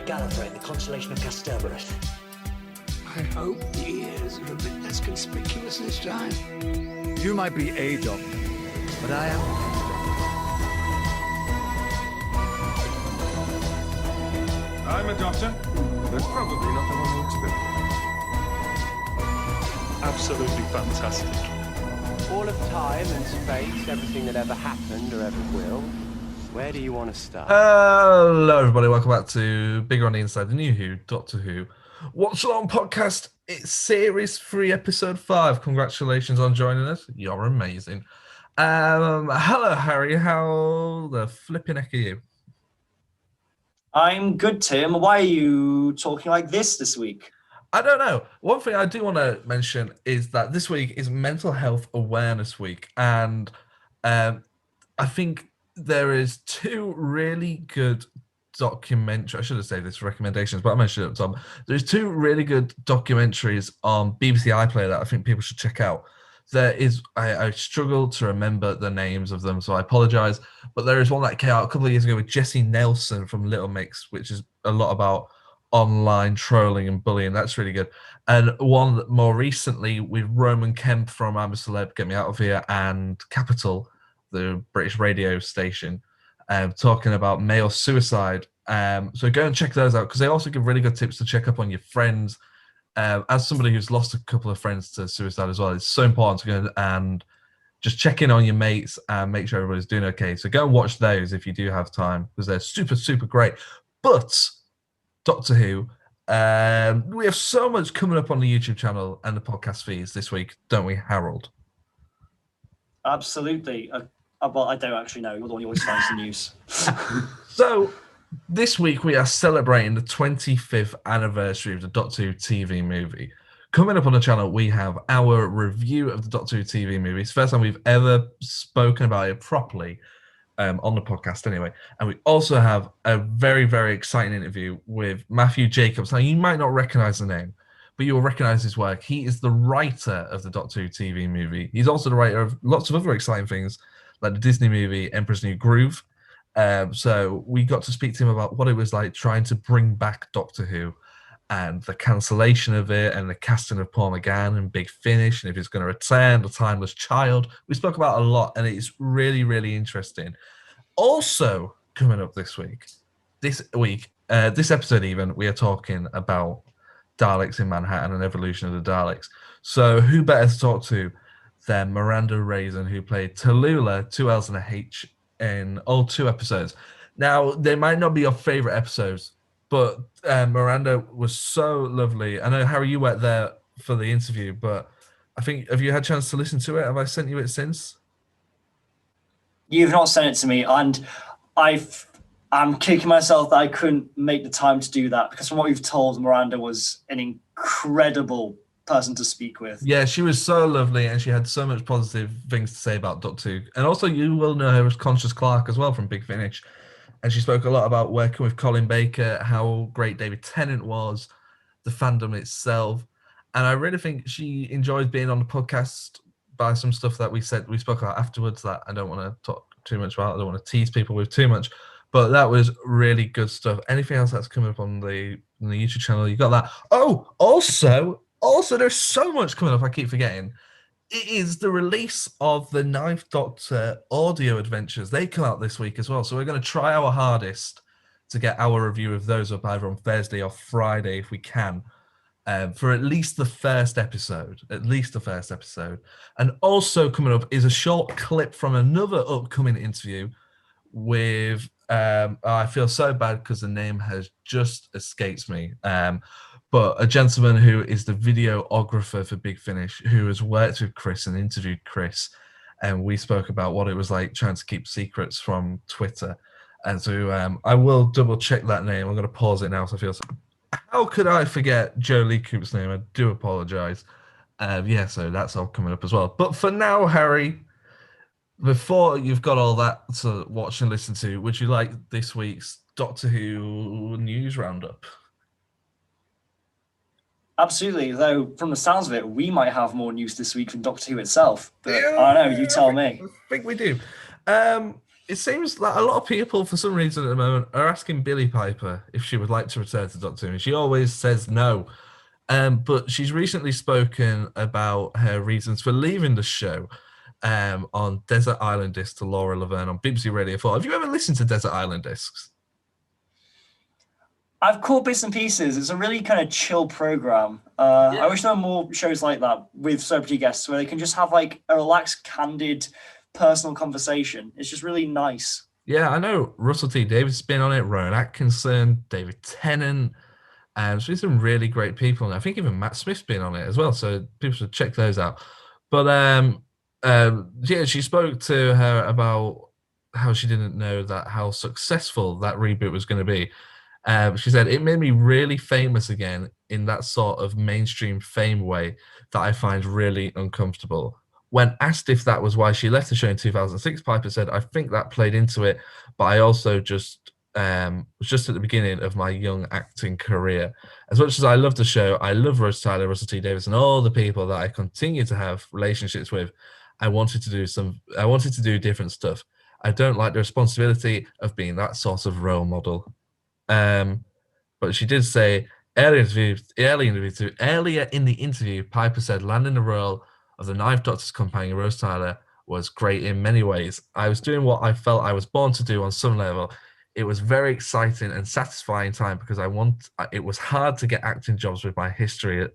Gallifrey in the constellation of Kasterborous. I hope the ears are a bit less conspicuous this time. You might be a doctor, but I am. I'm a doctor. That's probably not the one you expected. Absolutely fantastic. All of time and space, everything that ever happened or ever will. Where do you want to start? Hello, everybody. Welcome back to Bigger on the Inside, the new Who, Doctor Who. What's On podcast? It's Series 3, Episode 5. Congratulations on joining us. You're amazing. Hello, Harry. How the flipping heck are you? I'm good, Tim. Why are you talking like this week? I don't know. One thing I do want to mention is that this week is Mental Health Awareness Week, and I think there is two really good documentaries. I should have saved this for recommendations, but I mentioned it at the top. There's two really good documentaries on BBC iPlayer that I think people should check out. There is, I struggle to remember the names of them, so I apologize, but there is one that came out a couple of years ago with Jessie Nelson from Little Mix, which is a lot about online trolling and bullying. That's really good. And one more recently with Roman Kemp from I'm a Celeb, Get Me Out of Here, and Capital, the British radio station, talking about male suicide. So go and check those out, because they also give really good tips to check up on your friends. As somebody who's lost a couple of friends to suicide as well, it's so important to go and just check in on your mates and make sure everybody's doing okay. So go and watch those if you do have time, because they're super, super great. But Doctor Who, we have so much coming up on the YouTube channel and the podcast feeds this week, don't we, Harold? Absolutely. Well, I don't actually know. You're the one who always finds the news. So this week we are celebrating the 25th anniversary of the Doctor Who TV movie. Coming up on the channel, we have our review of the Doctor Who TV movie. It's the first time we've ever spoken about it properly on the podcast anyway. And we also have a very, very exciting interview with Matthew Jacobs. Now, you might not recognize the name, but you'll recognize his work. He is the writer of the Doctor Who TV movie. He's also the writer of lots of other exciting things, like the Disney movie Emperor's New Groove. So we got to speak to him about what it was like trying to bring back Doctor Who and the cancellation of it and the casting of Paul McGann and Big Finish, and if he's going to return, The Timeless Child. We spoke about a lot, and it's really, really interesting. Also coming up this episode even, we are talking about Daleks in Manhattan and evolution of the Daleks. So who better to talk to than Miranda Raisin, who played Tallulah, 2 L's and a H, in all 2 episodes. Now, they might not be your favorite episodes, but Miranda was so lovely. I know, Harry, you weren't there for the interview, but I think, have you had a chance to listen to it? Have I sent you it since? You've not sent it to me, and I'm kicking myself that I couldn't make the time to do that, because from what you've told, Miranda was an incredible person to speak with. Yeah, she was so lovely, and she had so much positive things to say about Doctor Who. And also, you will know her as Conscious Clark as well from Big Finish. And she spoke a lot about working with Colin Baker, how great David Tennant was, the fandom itself. And I really think she enjoyed being on the podcast by some stuff that we spoke about afterwards that I don't want to talk too much about. I don't want to tease people with too much. But that was really good stuff. Anything else that's coming up on the YouTube channel, you got that. Oh, also, there's so much coming up, I keep forgetting. It is the release of the Ninth Doctor audio adventures. They come out this week as well. So we're going to try our hardest to get our review of those up either on Thursday or Friday if we can, for at least the first episode. And also coming up is a short clip from another upcoming interview with, I feel so bad because the name has just escaped me. But a gentleman who is the videographer for Big Finish, who has worked with Chris and interviewed Chris. And we spoke about what it was like trying to keep secrets from Twitter. And so I will double check that name. I'm going to pause it now. So I feel so. How could I forget Joe Lee Coop's name? I do apologize. So that's all coming up as well. But for now, Harry, before you've got all that to watch and listen to, would you like this week's Doctor Who news roundup? Absolutely, though from the sounds of it, we might have more news this week than Doctor Who itself. But I don't know, you tell me. I think we do. It seems that a lot of people, for some reason at the moment, are asking Billie Piper if she would like to return to Doctor Who, and she always says no. But she's recently spoken about her reasons for leaving the show on Desert Island Discs to Laura Laverne on BBC Radio 4. Have you ever listened to Desert Island Discs? I've caught bits and pieces. It's a really kind of chill program. I wish there were more shows like that with celebrity guests where they can just have like a relaxed, candid, personal conversation. It's just really nice. Yeah, I know Russell T Davies has been on it, Rowan Atkinson, David Tennant, and there's some really great people. And I think even Matt Smith's been on it as well, so people should check those out. But yeah, she spoke to her about how she didn't know that how successful that reboot was going to be. She said, it made me really famous again in that sort of mainstream fame way that I find really uncomfortable. When asked if that was why she left the show in 2006, Piper said, I think that played into it, but I also just was just at the beginning of my young acting career. As much as I love the show, I love Rose Tyler, Russell T Davies, and all the people that I continue to have relationships with. I wanted to do different stuff. I don't like the responsibility of being that sort of role model. But she did say earlier in the interview, Piper said landing the role of the Ninth Doctor's companion, Rose Tyler, was great in many ways. I was doing what I felt I was born to do on some level. It was very exciting and satisfying time because it was hard to get acting jobs with my history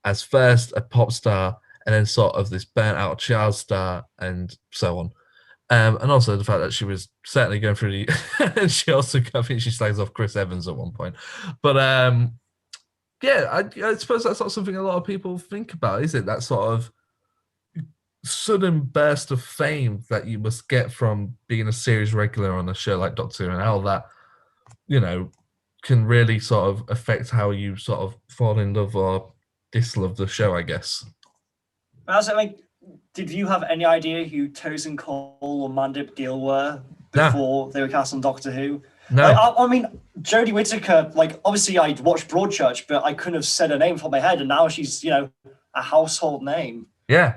as first a pop star and then sort of this burnt out child star and so on. And also the fact that she was certainly going through the... and she also, I think she slags off Chris Evans at one point. But yeah, I suppose that's not something a lot of people think about, is it? That sort of sudden burst of fame that you must get from being a series regular on a show like Doctor Who, and how that, can really sort of affect how you sort of fall in love or dislove the show, I guess. Did you have any idea who Tosin Cole or Mandip Gill were before they were cast on Doctor Who? No. I mean, Jodie Whittaker, obviously I'd watched Broadchurch, but I couldn't have said her name off my head, and now she's, a household name. Yeah.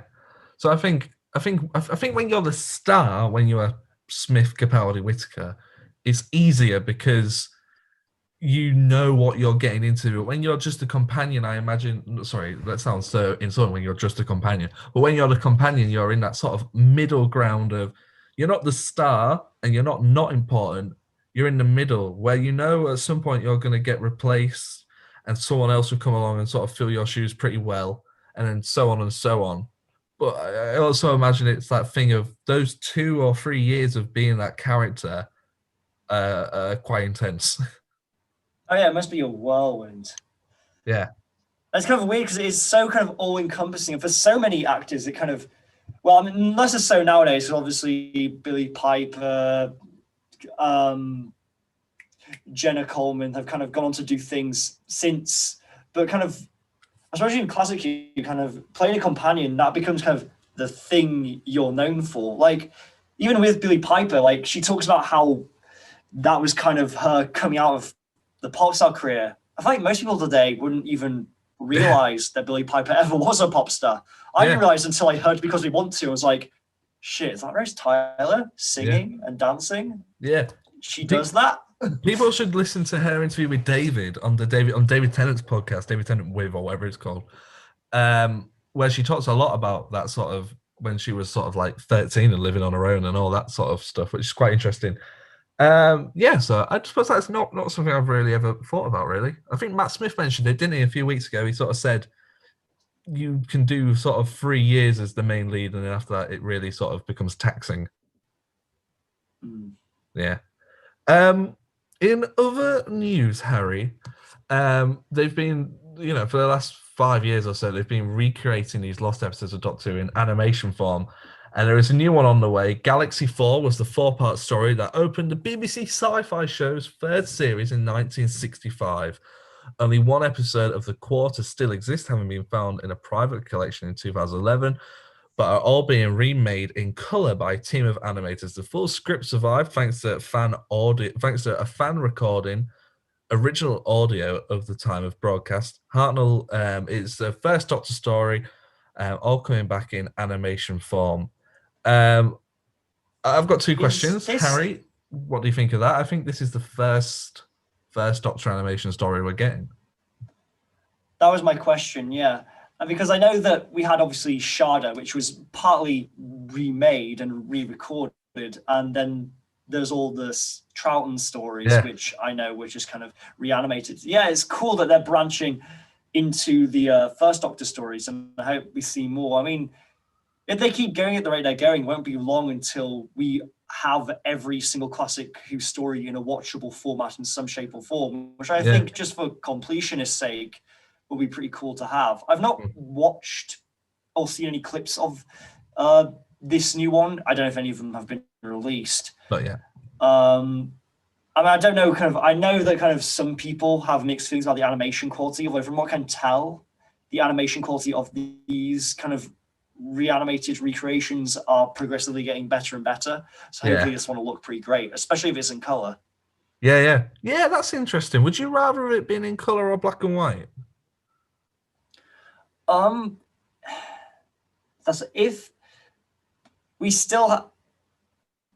So I think when you're the star, when you're Smith, Capaldi, Whittaker, it's easier because you know what you're getting into. When you're just a companion, I imagine, sorry, that sounds so insulting when you're just a companion, but when you're the companion, you're in that sort of middle ground of, you're not the star and you're not important. You're in the middle where at some point you're going to get replaced and someone else will come along and sort of fill your shoes pretty well, and then so on and so on. But I also imagine it's that thing of those 2 or 3 years of being that character quite intense. Oh yeah, it must be a whirlwind. Yeah. That's kind of weird because it is so kind of all-encompassing. And for so many actors, it kind of... Well, I mean, less so nowadays, obviously Billie Piper, Jenna Coleman have kind of gone on to do things since, but kind of, especially in classic, you kind of playing a companion, that becomes kind of the thing you're known for. Even with Billie Piper, she talks about how that was kind of her coming out of the pop star career. I think most people today wouldn't even realize that Billie Piper ever was a pop star. I didn't realize until I heard Because We Want To. I was like, shit, is that Rose Tyler singing and dancing? Yeah. She does that? People should listen to her interview with David on David Tennant's podcast, David Tennant With, or whatever it's called, where she talks a lot about that sort of when she was sort of 13 and living on her own and all that sort of stuff, which is quite interesting. So I suppose that's not something I've really ever thought about, really. I think Matt Smith mentioned it, didn't he, a few weeks ago? He sort of said you can do sort of 3 years as the main lead, and then after that it really sort of becomes taxing. Yeah. In other news, Harry, they've been, for the last 5 years or so, they've been recreating these lost episodes of Doctor Who in animation form. And there is a new one on the way. Galaxy 4 was the 4-part story that opened the BBC Sci-Fi show's 3rd series in 1965. Only one episode of The Quarter still exists, having been found in a private collection in 2011, but are all being remade in colour by a team of animators. The full script survived thanks to a fan recording original audio of the time of broadcast. Hartnell, it's the first Doctor story, all coming back in animation form. I've got two questions. this- Harry, what do you think of that? I think this is the first Doctor animation story we're getting. That was my question, yeah. And because I know that we had obviously Shada, which was partly remade and re-recorded, and then there's all this Troughton stories, Yeah. which I know were just kind of reanimated. Yeah, it's cool that they're branching into the first Doctor stories, and I hope we see more. I mean, if they keep going at the rate they're going, it won't be long until we have every single classic Who story in a watchable format in some shape or form, which I think, just for completionist sake, will be pretty cool to have. I've not watched or seen any clips of this new one. I don't know if any of them have been released. But yeah. I mean, I don't know, I know that kind of some people have mixed feelings about the animation quality, although from what I can tell, the animation quality of these kind of reanimated recreations are progressively getting better and better. So hopefully this one will look pretty great, especially if it's in color. Yeah, that's interesting. Would you rather it being in color or black and white? That's if we still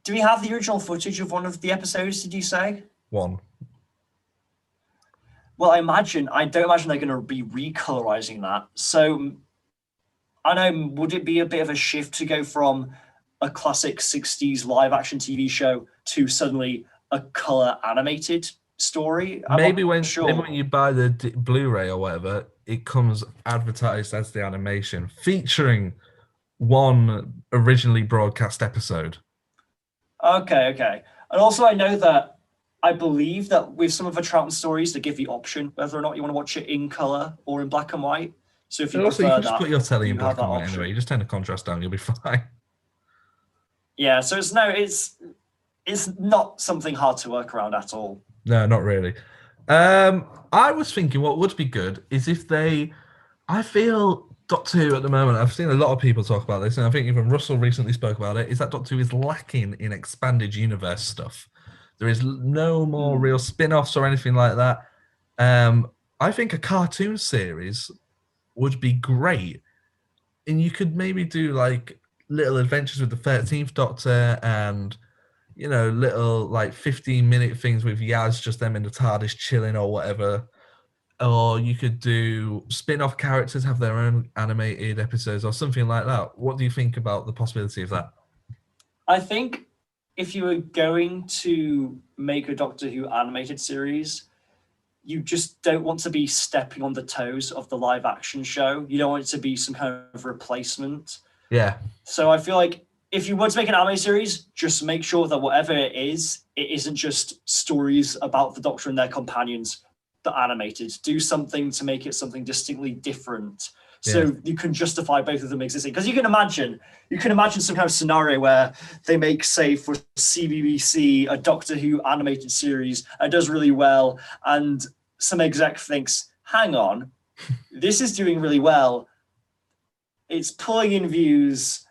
do we have the original footage of one of the episodes, did you say? One. Well, I don't imagine they're going to be recolorizing that. So I know, would it be a bit of a shift to go from a classic 60s live action TV show to suddenly a color animated story? Maybe when you buy the Blu-ray or whatever, it comes advertised as the animation featuring one originally broadcast episode. Okay. And also I know that I believe that with some of the Troughton stories, they give the option whether or not you want to watch it in color or in black and white. So if you also, you prefer can just put your telly in black and white option. anyway. You just turn the contrast down, you'll be fine. Yeah, so it's not something hard to work around at all. No, not really. I was thinking what would be good is if I feel Doctor Who at the moment, I've seen a lot of people talk about this, and I think even Russell recently spoke about it, is that Doctor Who is lacking in expanded universe stuff. There is no more real spin-offs or anything like that. I think a cartoon series would be great. And you could maybe do like little adventures with the 13th Doctor and, little like 15-minute things with Yaz, just them in the TARDIS chilling or whatever. Or you could do spin-off characters, have their own animated episodes or something like that. What do you think about the possibility of that? I think if you were going to make a Doctor Who animated series, you just don't want to be stepping on the toes of the live action show. You don't want it to be some kind of replacement. Yeah. So I feel like if you were to make an anime series, just make sure that whatever it isn't just stories about the Doctor and their companions, but animated. Do something to make it something distinctly different. So you can justify both of them existing. Because you can imagine some kind of scenario where they make, say, for CBBC, a Doctor Who animated series, and does really well, and some exec thinks, hang on, this is doing really well. It's pulling in views,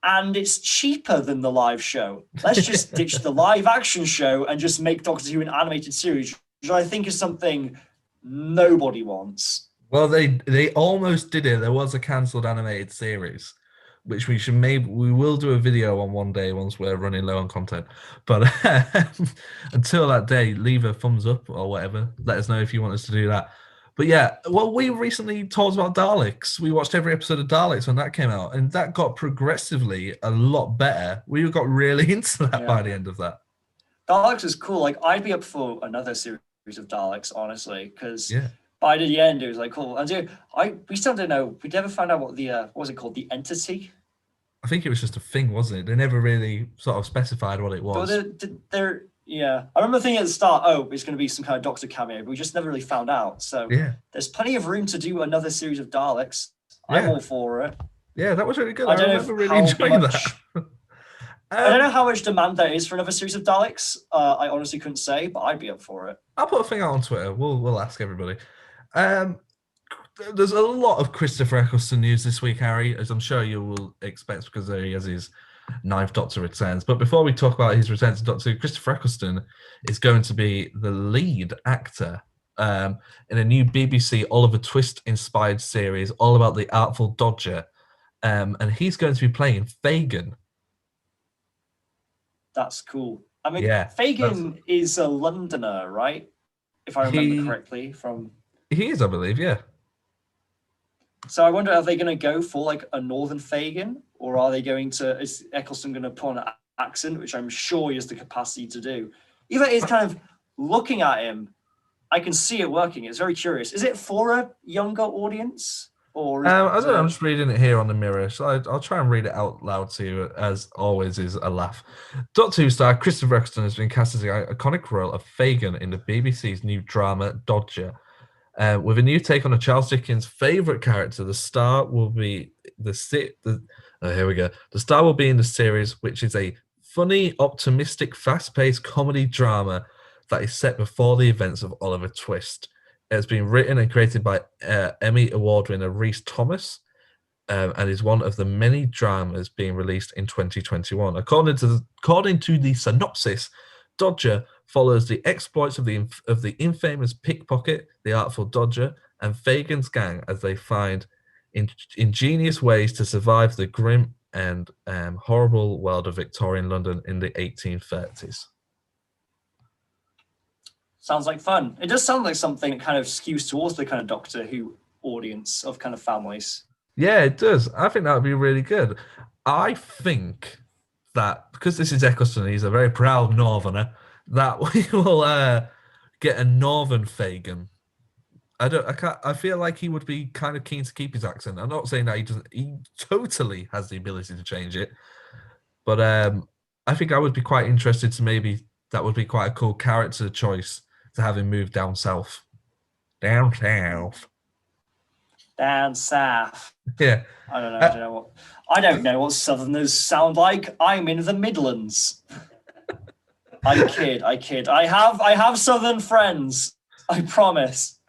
and it's cheaper than the live show. Let's just ditch the live action show and just make Doctor Who an animated series, which I think is something nobody wants. Well, they almost did it. There was a cancelled animated series, which we will do a video on one day once we're running low on content. But until that day, leave a thumbs up or whatever. Let us know if you want us to do that. But yeah, well, we recently talked about Daleks. We watched every episode of Daleks when that came out, and that got progressively a lot better. We got really into that by the end of that. Daleks is cool. Like, I'd be up for another series of Daleks, honestly, because by the end, it was like, cool. And we still don't know. We never found out what what was it called? The Entity? I think it was just a thing, wasn't it? They never really sort of specified what it was. But I remember thinking at the start, it's going to be some kind of Doctor cameo, but we just never really found out. So there's plenty of room to do another series of Daleks. I'm all for it. Yeah, that was really good. I remember really enjoying that. I don't know how much demand there is for another series of Daleks. I honestly couldn't say, but I'd be up for it. I'll put a thing out on Twitter. We'll ask everybody. There's a lot of Christopher Eccleston news this week, Harry, as I'm sure you will expect, because he has his 9th Doctor returns. But before we talk about his return to Doctor Who, Christopher Eccleston is going to be the lead actor in a new BBC Oliver Twist-inspired series all about the Artful Dodger. And he's going to be playing Fagin. That's cool. I mean, Yeah, Fagin is a Londoner, right? If I remember correctly from. He is, I believe, yeah. So I wonder, are they going to go for like a Northern Fagin, or are they going to? Is Eccleston going to put on an accent, which I'm sure he has the capacity to do? Either it's kind of looking at him, I can see it working. It's very curious. Is it for a younger audience, or? I don't know. I'm just reading it here on the mirror, so I'll try and read it out loud to you. As always, is a laugh. Doctor Who star Christopher Eccleston has been cast as the iconic role of Fagin in the BBC's new drama Dodger. With a new take on a Charles Dickens' favourite character, the star will be here we go. The star will be in the series, which is a funny, optimistic, fast-paced comedy drama that is set before the events of Oliver Twist. It has been written and created by Emmy Award winner Rhys Thomas, and is one of the many dramas being released in 2021. According to the synopsis, Dodger follows the exploits of the infamous pickpocket, the Artful Dodger, and Fagin's gang as they find ingenious ways to survive the grim and horrible world of Victorian London in the 1830s. Sounds like fun. It does sound like something that kind of skews towards the kind of Doctor Who audience of kind of families. Yeah, it does. I think that would be really good. I think that because this is Eccleston, he's a very proud Northerner, that we will get a Northern Fagin. I feel like he would be kind of keen to keep his accent. I'm not saying that he doesn't. He totally has the ability to change it, but I think I would be quite interested to maybe that would be quite a cool character choice to have him move down south. Down south. Down south. Yeah. I don't know what Southerners sound like. I'm in the Midlands. I kid. I have Southern friends. I promise.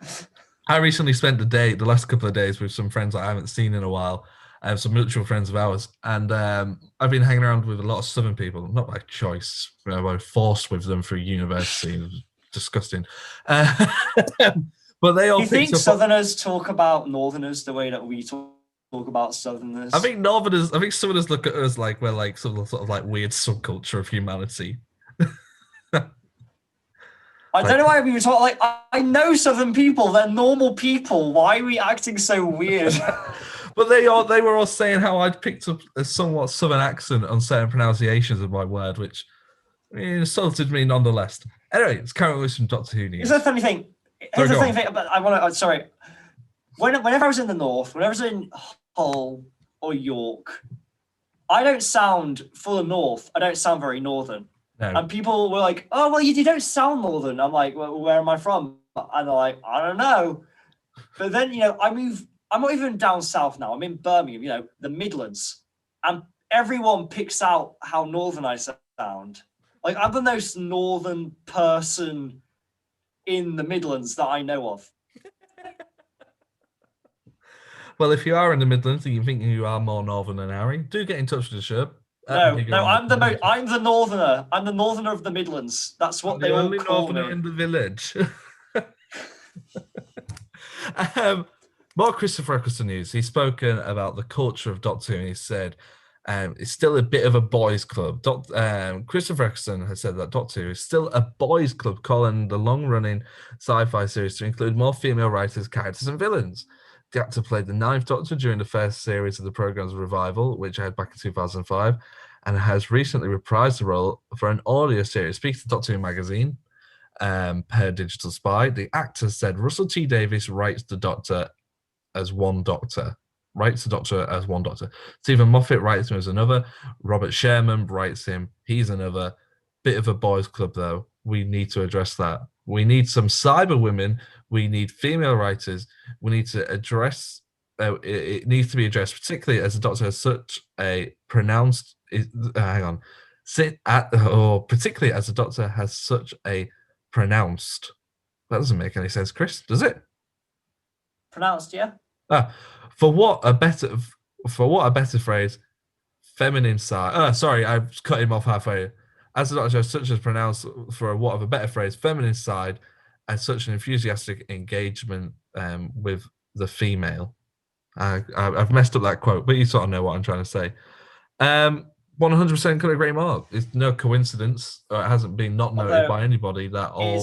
I recently spent the last couple of days with some friends I haven't seen in a while. I have some mutual friends of ours, and I've been hanging around with a lot of Southern people, not by choice. I was forced with them through university. It was disgusting. But they all. Do you think Southerners talk about Northerners the way that we talk about Southerners? I think Southerners look at us like we're like some sort of like weird subculture of humanity. I don't know why we were talking like I know Southern people. They're normal people. Why are we acting so weird? But they were all saying how I'd picked up a somewhat Southern accent on certain pronunciations of my word, which insulted me nonetheless. Anyway, it's carry on with some Doctor Who news. Here's the funny thing. Sorry. Whenever I was in the north, whenever I was in Hull or York, I don't sound for the north. I don't sound very northern. No. And people were like, "Oh, well, you don't sound northern." I'm like, "Well, where am I from?" And they're like, "I don't know." But then I'm not even down south now. I'm in Birmingham, the Midlands, and everyone picks out how northern I sound. Like I'm the most northern person in the Midlands that I know of. Well, if you are in the Midlands and you think you are more northern than Harry, do get in touch with the show. No, I'm the northerner. I'm the northerner of the Midlands. That's what they all call me. The only northerner in the village. More Christopher Eccleston news. He's spoken about the culture of Doctor Who, and he said it's still a bit of a boys' club. Christopher Eccleston has said that Doctor Who is still a boys' club, calling the long-running sci-fi series to include more female writers, characters, and villains. The actor played the Ninth Doctor during the first series of the programme's revival, which I had back in 2005, and has recently reprised the role for an audio series. Speaking to Doctor Who magazine, per Digital Spy, the actor said Russell T Davies writes the Doctor as one Doctor. Stephen Moffat writes him as another. Robert Sherman writes him. He's another. Bit of a boys' club, though. We need to address that. We need some cyber women. We need female writers. We need to address. It needs to be addressed, particularly as the Doctor has such a pronounced. Particularly as the Doctor has such a pronounced. That doesn't make any sense, Chris. Does it? Pronounced, yeah. For what a better phrase, feminine side. Sorry, I've cut him off halfway. As the Doctor has such a pronounced, for what of a better phrase, feminine side, and such an enthusiastic engagement with the female. I've messed up that quote, but you sort of know what I'm trying to say. 100% could agree more. It's no coincidence, or it hasn't been not noted Although by anybody that all.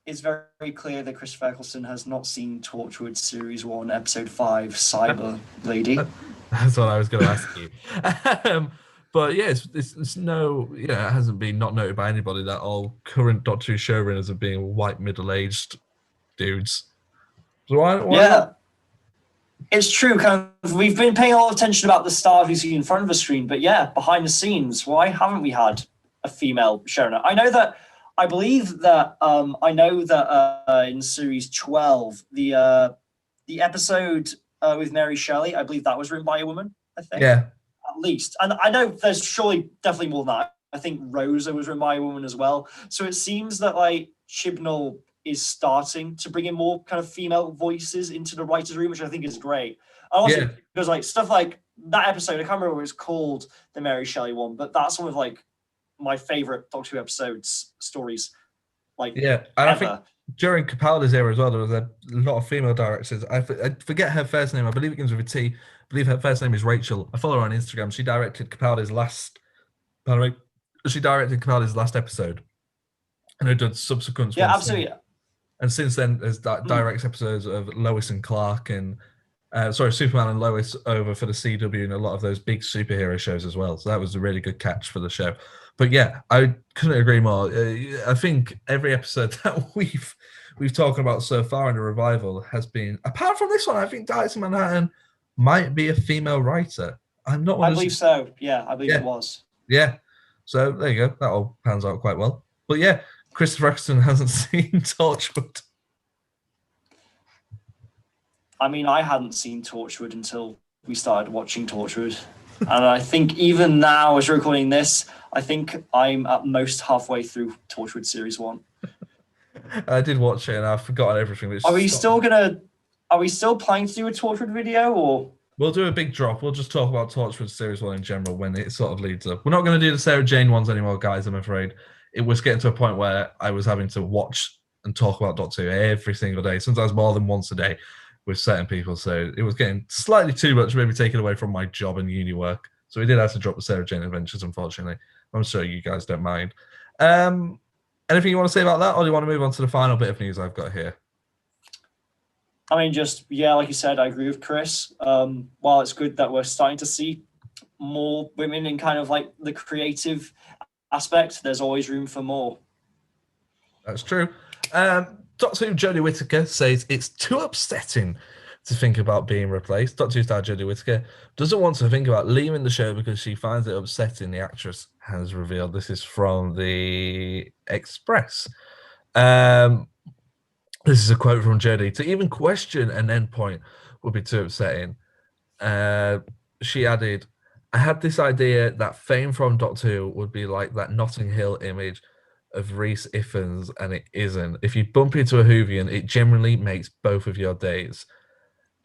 It's very clear that Christopher Eccleston has not seen Torchwood Series 1, Episode 5, Cyber Lady. That's what I was going to ask you. But yeah, it's no, it hasn't been not noted by anybody that all current Doctor Who showrunners are being white middle-aged dudes. So why Yeah. not? It's true. Kind of, we've been paying a lot of attention about the star who's in front of the screen, but yeah, behind the scenes, why haven't we had a female showrunner? I believe that in series 12, the episode with Mary Shelley, I believe that was written by a woman. I think, Yeah, at least, and I know there's surely definitely more than that. I think Rosa was written by a woman as well. So it seems that like Chibnall is starting to bring in more kind of female voices into the writers' room, which I think is great. And also because like stuff like that episode, I can't remember what it's called, the Mary Shelley one, but that's one of like my favorite Doctor Who episodes stories. Like and I think during Capaldi's era as well, there was a lot of female directors. I forget her first name. I believe it begins with a T. I believe her first name is Rachel. I follow her on Instagram. She directed Capaldi's last. She directed Capaldi's last episode, and had done subsequent. Yeah, absolutely. And since then, there's direct episodes of Lois and Clark and Superman and Lois over for the CW and a lot of those big superhero shows as well. So that was a really good catch for the show. But yeah, I couldn't agree more. I think every episode that we've talked about so far in the revival has been, apart from this one, I think Daleks in Manhattan might be a female writer. I believe so. Yeah, I believe it was. Yeah. So there you go. That all pans out quite well. But yeah, Christopher Eccleston hasn't seen Torchwood. I mean, I hadn't seen Torchwood until we started watching Torchwood. And I think even now, as we're recording this, I think I'm at most halfway through Torchwood Series 1. I did watch it and I've forgotten everything. Are we still planning to do a Torchwood video, or? We'll do a big drop. We'll just talk about Torchwood Series 1 in general when it sort of leads up. We're not going to do the Sarah Jane ones anymore, guys, I'm afraid. It was getting to a point where I was having to watch and talk about Doctor Who every single day, sometimes more than once a day with certain people. So it was getting slightly too much, maybe taken away from my job and uni work. So we did have to drop the Sarah Jane Adventures, unfortunately. I'm sure you guys don't mind. Anything you want to say about that, or do you want to move on to the final bit of news I've got here? I mean, like you said, I agree with Chris. While it's good that we're starting to see more women in kind of like the creative aspect, there's always room for more. That's true. Doctor Who Jodie Whittaker says it's too upsetting to think about being replaced. Doctor Who star Jodie Whittaker doesn't want to think about leaving the show because she finds it upsetting, the actress has revealed. This is from the Express. This is a quote from Jodie. To even question an endpoint would be too upsetting. She added, I had this idea that fame from Doctor Who would be like that Notting Hill image of Rhys Ifans, and it isn't. If you bump into a Whovian, it generally makes both of your days.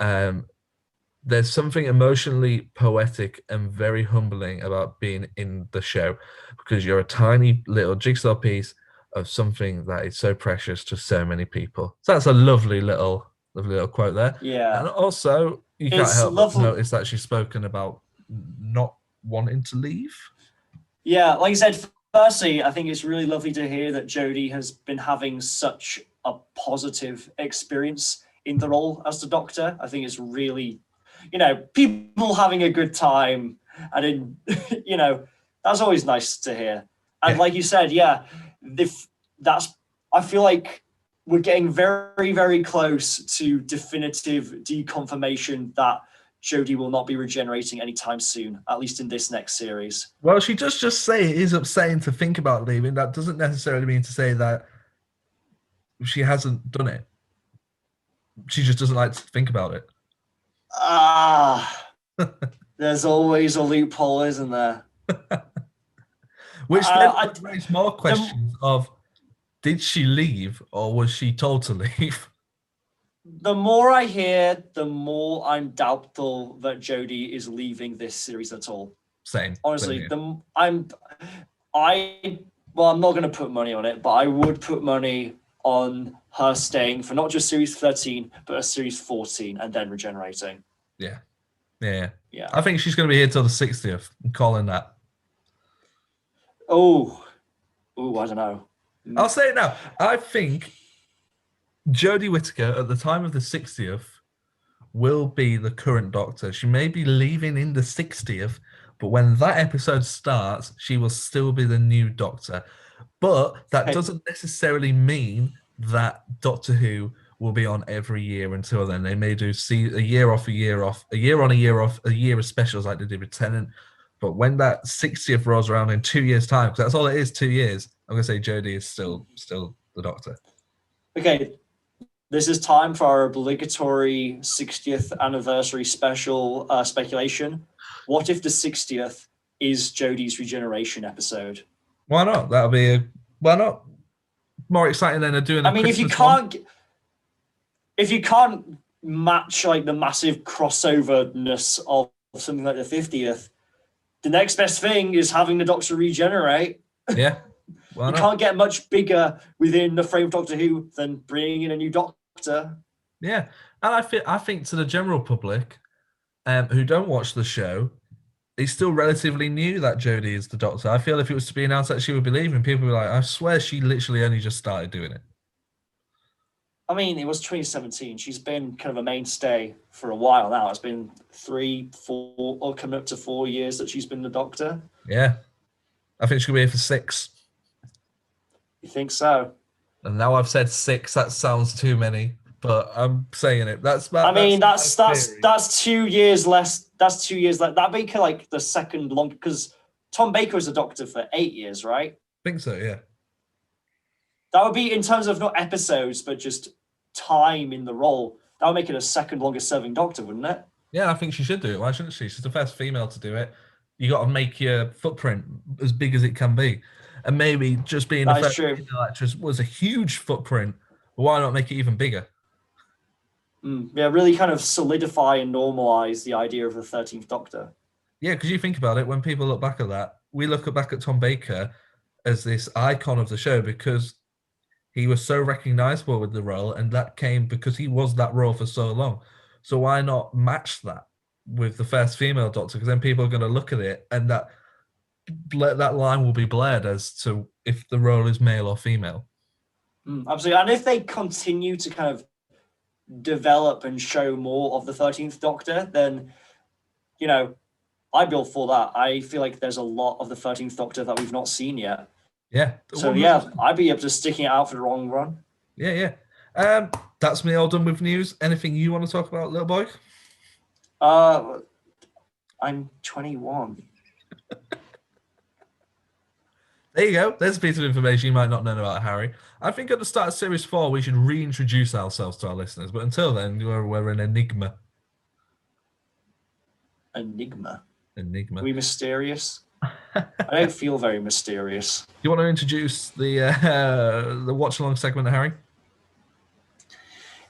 There's something emotionally poetic and very humbling about being in the show because you're a tiny little jigsaw piece of something that is so precious to so many people. So that's a lovely little quote there. Yeah. And also, you can't help but notice that she's spoken about not wanting to leave. Yeah, like I said, firstly, I think it's really lovely to hear that Jodie has been having such a positive experience in the role as the Doctor. I think it's really, people having a good time, and that's always nice to hear. And like you said, I feel like we're getting very, very close to definitive deconfirmation that Jodie will not be regenerating anytime soon, at least in this next series. Well, she does just say it is upsetting to think about leaving. That doesn't necessarily mean to say that she hasn't done it. She just doesn't like to think about it. There's always a loophole, isn't there? Which raises more questions of, did she leave or was she told to leave? The more I hear, the more I'm doubtful that Jodie is leaving this series at all. Same. Honestly, I'm not going to put money on it, but I would put money on her staying for not just series 13, but a series 14 and then regenerating. Yeah. Yeah. Yeah. I think she's going to be here till the 60th. I'm calling that. Oh, I don't know. I'll say it now. I think Jodie Whittaker at the time of the 60th will be the current Doctor. She may be leaving in the 60th, but when that episode starts, she will still be the new Doctor. But that doesn't necessarily mean that Doctor Who will be on every year until then. They may do a year off, a year off, a year on, a year off, a year of specials like they did with Tennant. But when that 60th rolls around in 2 years' time, because that's all it is, 2 years, I'm going to say Jodie is still the Doctor. Okay, this is time for our obligatory 60th anniversary special speculation. What if the 60th is Jodie's regeneration episode? Why not? Why not? More exciting than doing a Christmas if you can't match like the massive crossoverness of something like the 50th, the next best thing is having the Doctor regenerate. Yeah. You can't get much bigger within the frame of Doctor Who than bringing in a new Doctor. Yeah, and I think to the general public, who don't watch the show, it's still relatively new that Jodie is the Doctor. I feel if it was to be announced that she would be leaving, people would be like, I swear she literally only just started doing it. I mean, it was 2017. She's been kind of a mainstay for a while now. It's been 3, 4, or coming up to 4 years that she's been the Doctor. Yeah. I think she'll be here for 6. You think so? And now I've said 6. That sounds too many, but I'm saying it. That's 2 years less. That's 2 years less. That'd be like the second long, because Tom Baker was a Doctor for 8 years, right? I think so, yeah. That would be in terms of not episodes, but just time in the role. That would make it a second longest serving Doctor, wouldn't it? Yeah, I think she should do it. Why shouldn't she? She's the first female to do it. You got to make your footprint as big as it can be. And maybe just being the first female actress was a huge footprint. Why not make it even bigger? Yeah, really kind of solidify and normalize the idea of the 13th Doctor. Yeah, because you think about it, when people look back at that, we look back at Tom Baker as this icon of the show because he was so recognizable with the role, and that came because he was that role for so long. So why not match that with the first female Doctor? Because then people are going to look at it, and that line will be blurred as to if the role is male or female. Absolutely. And if they continue to kind of develop and show more of the 13th Doctor, then, I'd be all for that. I feel like there's a lot of the 13th Doctor that we've not seen yet. Yeah. So, I'd be up to sticking it out for the long run. Yeah. That's me all done with news. Anything you want to talk about, little boy? I'm 21. There you go. There's a piece of information you might not know about Harry. I think at the start of Series 4, we should reintroduce ourselves to our listeners. But until then, we're an enigma. Enigma? Enigma. Are we mysterious? I don't feel very mysterious. Do you want to introduce the watch-along segment, Harry?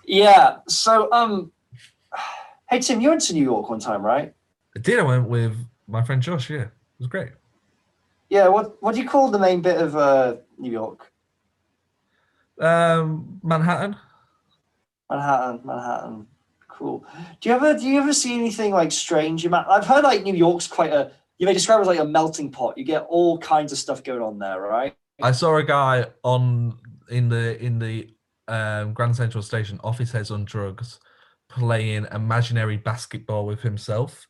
Yeah. So, hey, Tim, you went to New York one time, right? I did. I went with my friend Josh, yeah. It was great. Yeah, what do you call the main bit of New York? Manhattan. Manhattan. Cool. Do you ever see anything like strange? I've heard like New York's quite they describe it as like a melting pot. You get all kinds of stuff going on there, right? I saw a guy in the Grand Central Station, Office Heads on Drugs, playing imaginary basketball with himself.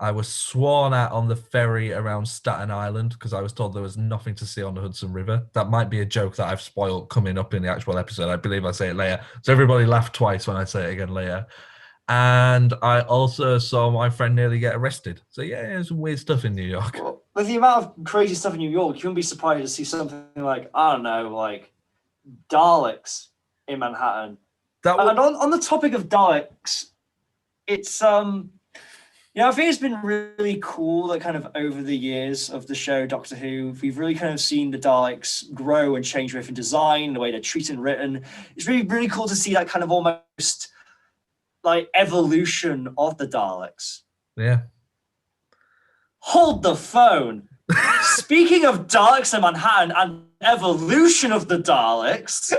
I was sworn at on the ferry around Staten Island because I was told there was nothing to see on the Hudson River. That might be a joke that I've spoiled coming up in the actual episode. I believe I say it later. So everybody laugh twice when I say it again later. And I also saw my friend nearly get arrested. So yeah, there's some weird stuff in New York. Well, with the amount of crazy stuff in New York, you wouldn't be surprised to see something like, I don't know, like Daleks in Manhattan. And on the topic of Daleks, it's I think it's been really cool that kind of over the years of the show Doctor Who, we've really kind of seen the Daleks grow and change both in design, the way they're treated and written. It's really, really cool to see that kind of almost like evolution of the Daleks. Yeah. Hold the phone. Speaking of Daleks in Manhattan and evolution of the Daleks.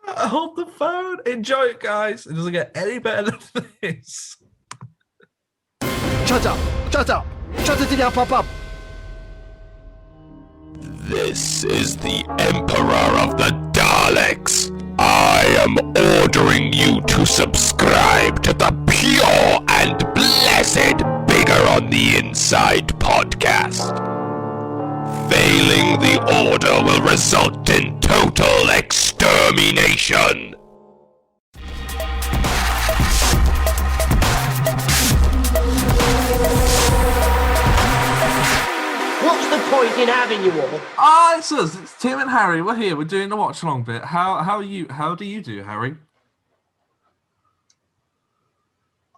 Hold the phone. Enjoy it, guys. It doesn't get any better than this. Shut up! Shut up! Shut it down, pop up! This is the Emperor of the Daleks. I am ordering you to subscribe to the pure and blessed Bigger on the Inside podcast. Failing the order will result in total extermination. What's the point in having you all? Ah, it's us. It's Tim and Harry. We're here. We're doing the watch along bit. How are you? How do you do, Harry?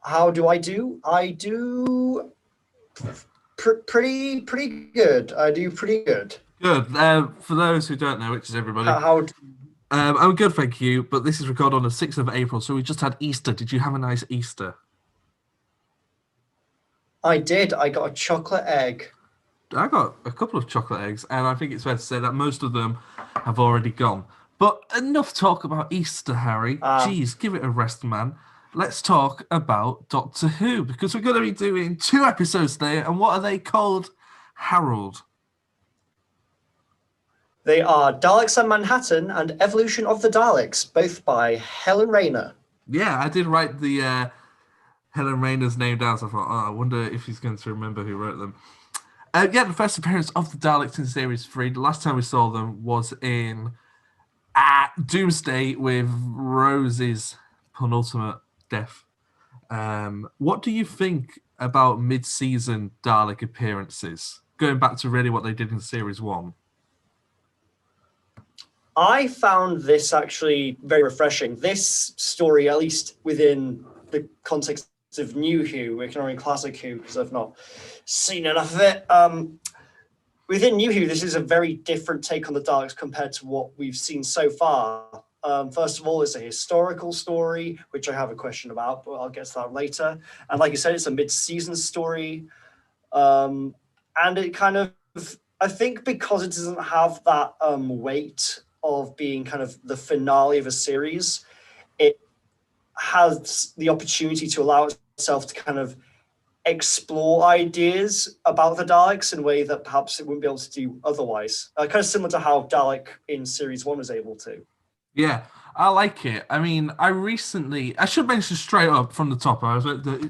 How do I do? I do pretty good. I do pretty good. Good. For those who don't know, which is everybody, I'm good, thank you. But this is recorded on the 6th of April, so we just had Easter. Did you have a nice Easter? I did. I got a chocolate egg. I got a couple of chocolate eggs, and I think it's fair to say that most of them have already gone. But enough talk about Easter, Harry. Jeez, give it a rest, man. Let's talk about Doctor Who, because we're going to be doing 2 episodes today, and what are they called, Harold? They are Daleks and Manhattan and Evolution of the Daleks, both by Helen Rayner. Yeah, I did write the Helen Rayner's name down, so I thought, I wonder if he's going to remember who wrote them. The first appearance of the Daleks in Series 3. The last time we saw them was in Doomsday with Rose's penultimate death. What do you think about mid-season Dalek appearances? Going back to really what they did in Series 1. I found this actually very refreshing. This story, at least within the context of New Who, ignoring Classic Who, because I've not seen enough of it. Within New Who, this is a very different take on the Daleks compared to what we've seen so far. First of all, it's a historical story, which I have a question about, but I'll get to that later. And like you said, it's a mid-season story. And it kind of, I think because it doesn't have that weight of being kind of the finale of a series, it has the opportunity to allow itself to kind of explore ideas about the Daleks in a way that perhaps it wouldn't be able to do otherwise. Kind of similar to how Dalek in Series 1 was able to. Yeah, I like it. I mean, I should mention straight up from the top,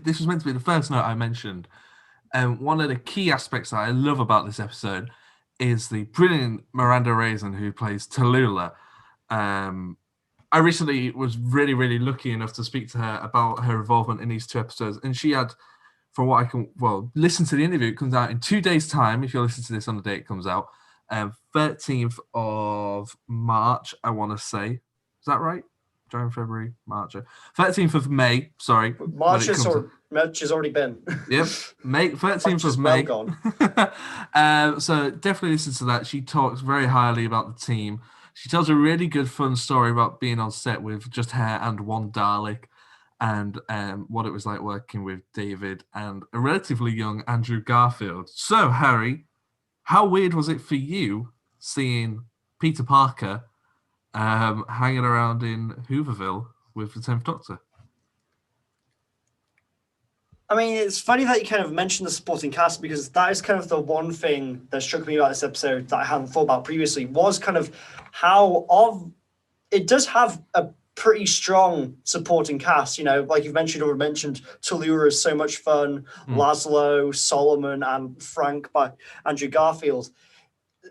this was meant to be the first note I mentioned. And one of the key aspects that I love about this episode is the brilliant Miranda Raisin, who plays Tallulah. I recently was really, really lucky enough to speak to her about her involvement in these 2 episodes. And she had, from what I can, listen to the interview. It comes out in 2 days' time, if you listen to this on the day it comes out. 13th of March, I want to say. Is that right? January, February, March. 13th of May, sorry. March has already been. Yep, May 13th of May. Well so definitely listen to that. She talks very highly about the team. She tells a really good, fun story about being on set with just her and one Dalek, and what it was like working with David and a relatively young Andrew Garfield. So, Harry, how weird was it for you seeing Peter Parker hanging around in Hooverville with the 10th Doctor? I mean, it's funny that you kind of mentioned the supporting cast, because that is kind of the one thing that struck me about this episode that I hadn't thought about previously, was kind of how it does have a pretty strong supporting cast. You know, like you've mentioned, Tallulah is so much fun, Laszlo, Solomon, and Frank by Andrew Garfield.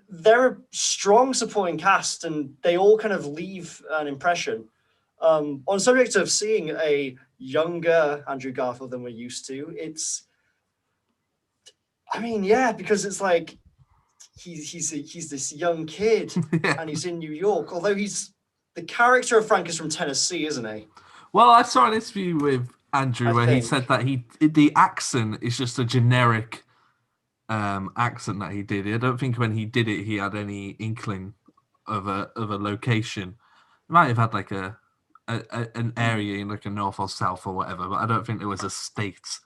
They're a strong supporting cast, and they all kind of leave an impression. On the subject of seeing a younger Andrew Garfield than we're used to, because it's like he's this young kid and he's in New York, although the character of Frank is from Tennessee, isn't he? Well, I saw an interview with Andrew where he said that the accent is just a generic accent that he did. I don't think when he did it he had any inkling of a location. He might have had like an area in like a north or south or whatever, but I don't think there was a state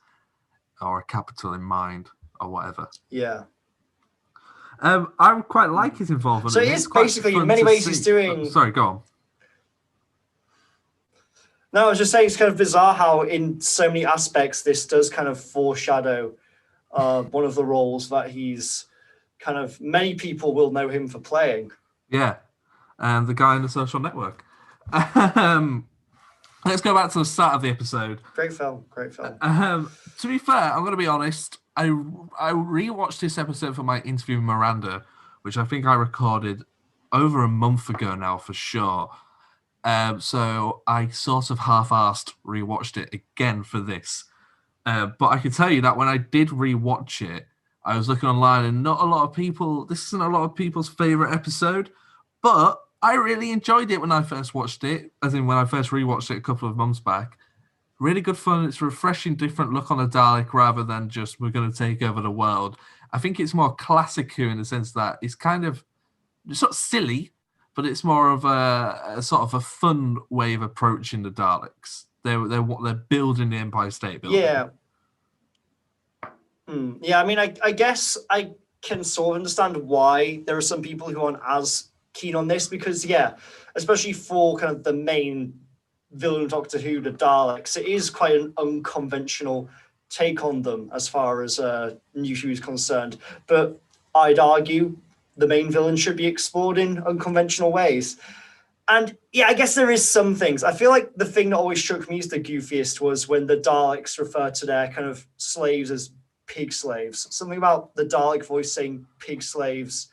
or a capital in mind or whatever. Yeah. I quite like his involvement. So it's basically, in many ways, he's doing... Sorry, go on. No, I was just saying it's kind of bizarre how in so many aspects this does kind of foreshadow one of the roles that he's kind of, many people will know him for playing. Yeah, the guy in The Social Network. Let's go back to the start of the episode. Great film. To be fair, I'm going to be honest. I rewatched this episode for my interview with Miranda, which I think I recorded over a month ago now for sure. So I sort of half-assed rewatched it again for this. But I can tell you that when I did rewatch it, I was looking online and this isn't a lot of people's favorite episode, but I really enjoyed it when I first watched it, as in when I first rewatched it a couple of months back. Really good fun. It's a refreshing, different look on a Dalek rather than just we're going to take over the world. I think it's more classic Who in the sense that it's not silly, but it's more of a sort of a fun way of approaching the Daleks. They're building the Empire State Building. Yeah. Yeah, I mean, I guess I can sort of understand why there are some people who aren't as keen on this because, yeah, especially for kind of the main villain of Doctor Who, the Daleks, it is quite an unconventional take on them as far as New Who is concerned. But I'd argue the main villain should be explored in unconventional ways. And yeah, I guess there is some things. I feel like the thing that always struck me as the goofiest was when the Daleks refer to their kind of slaves as pig slaves. Something about the Dalek voice saying pig slaves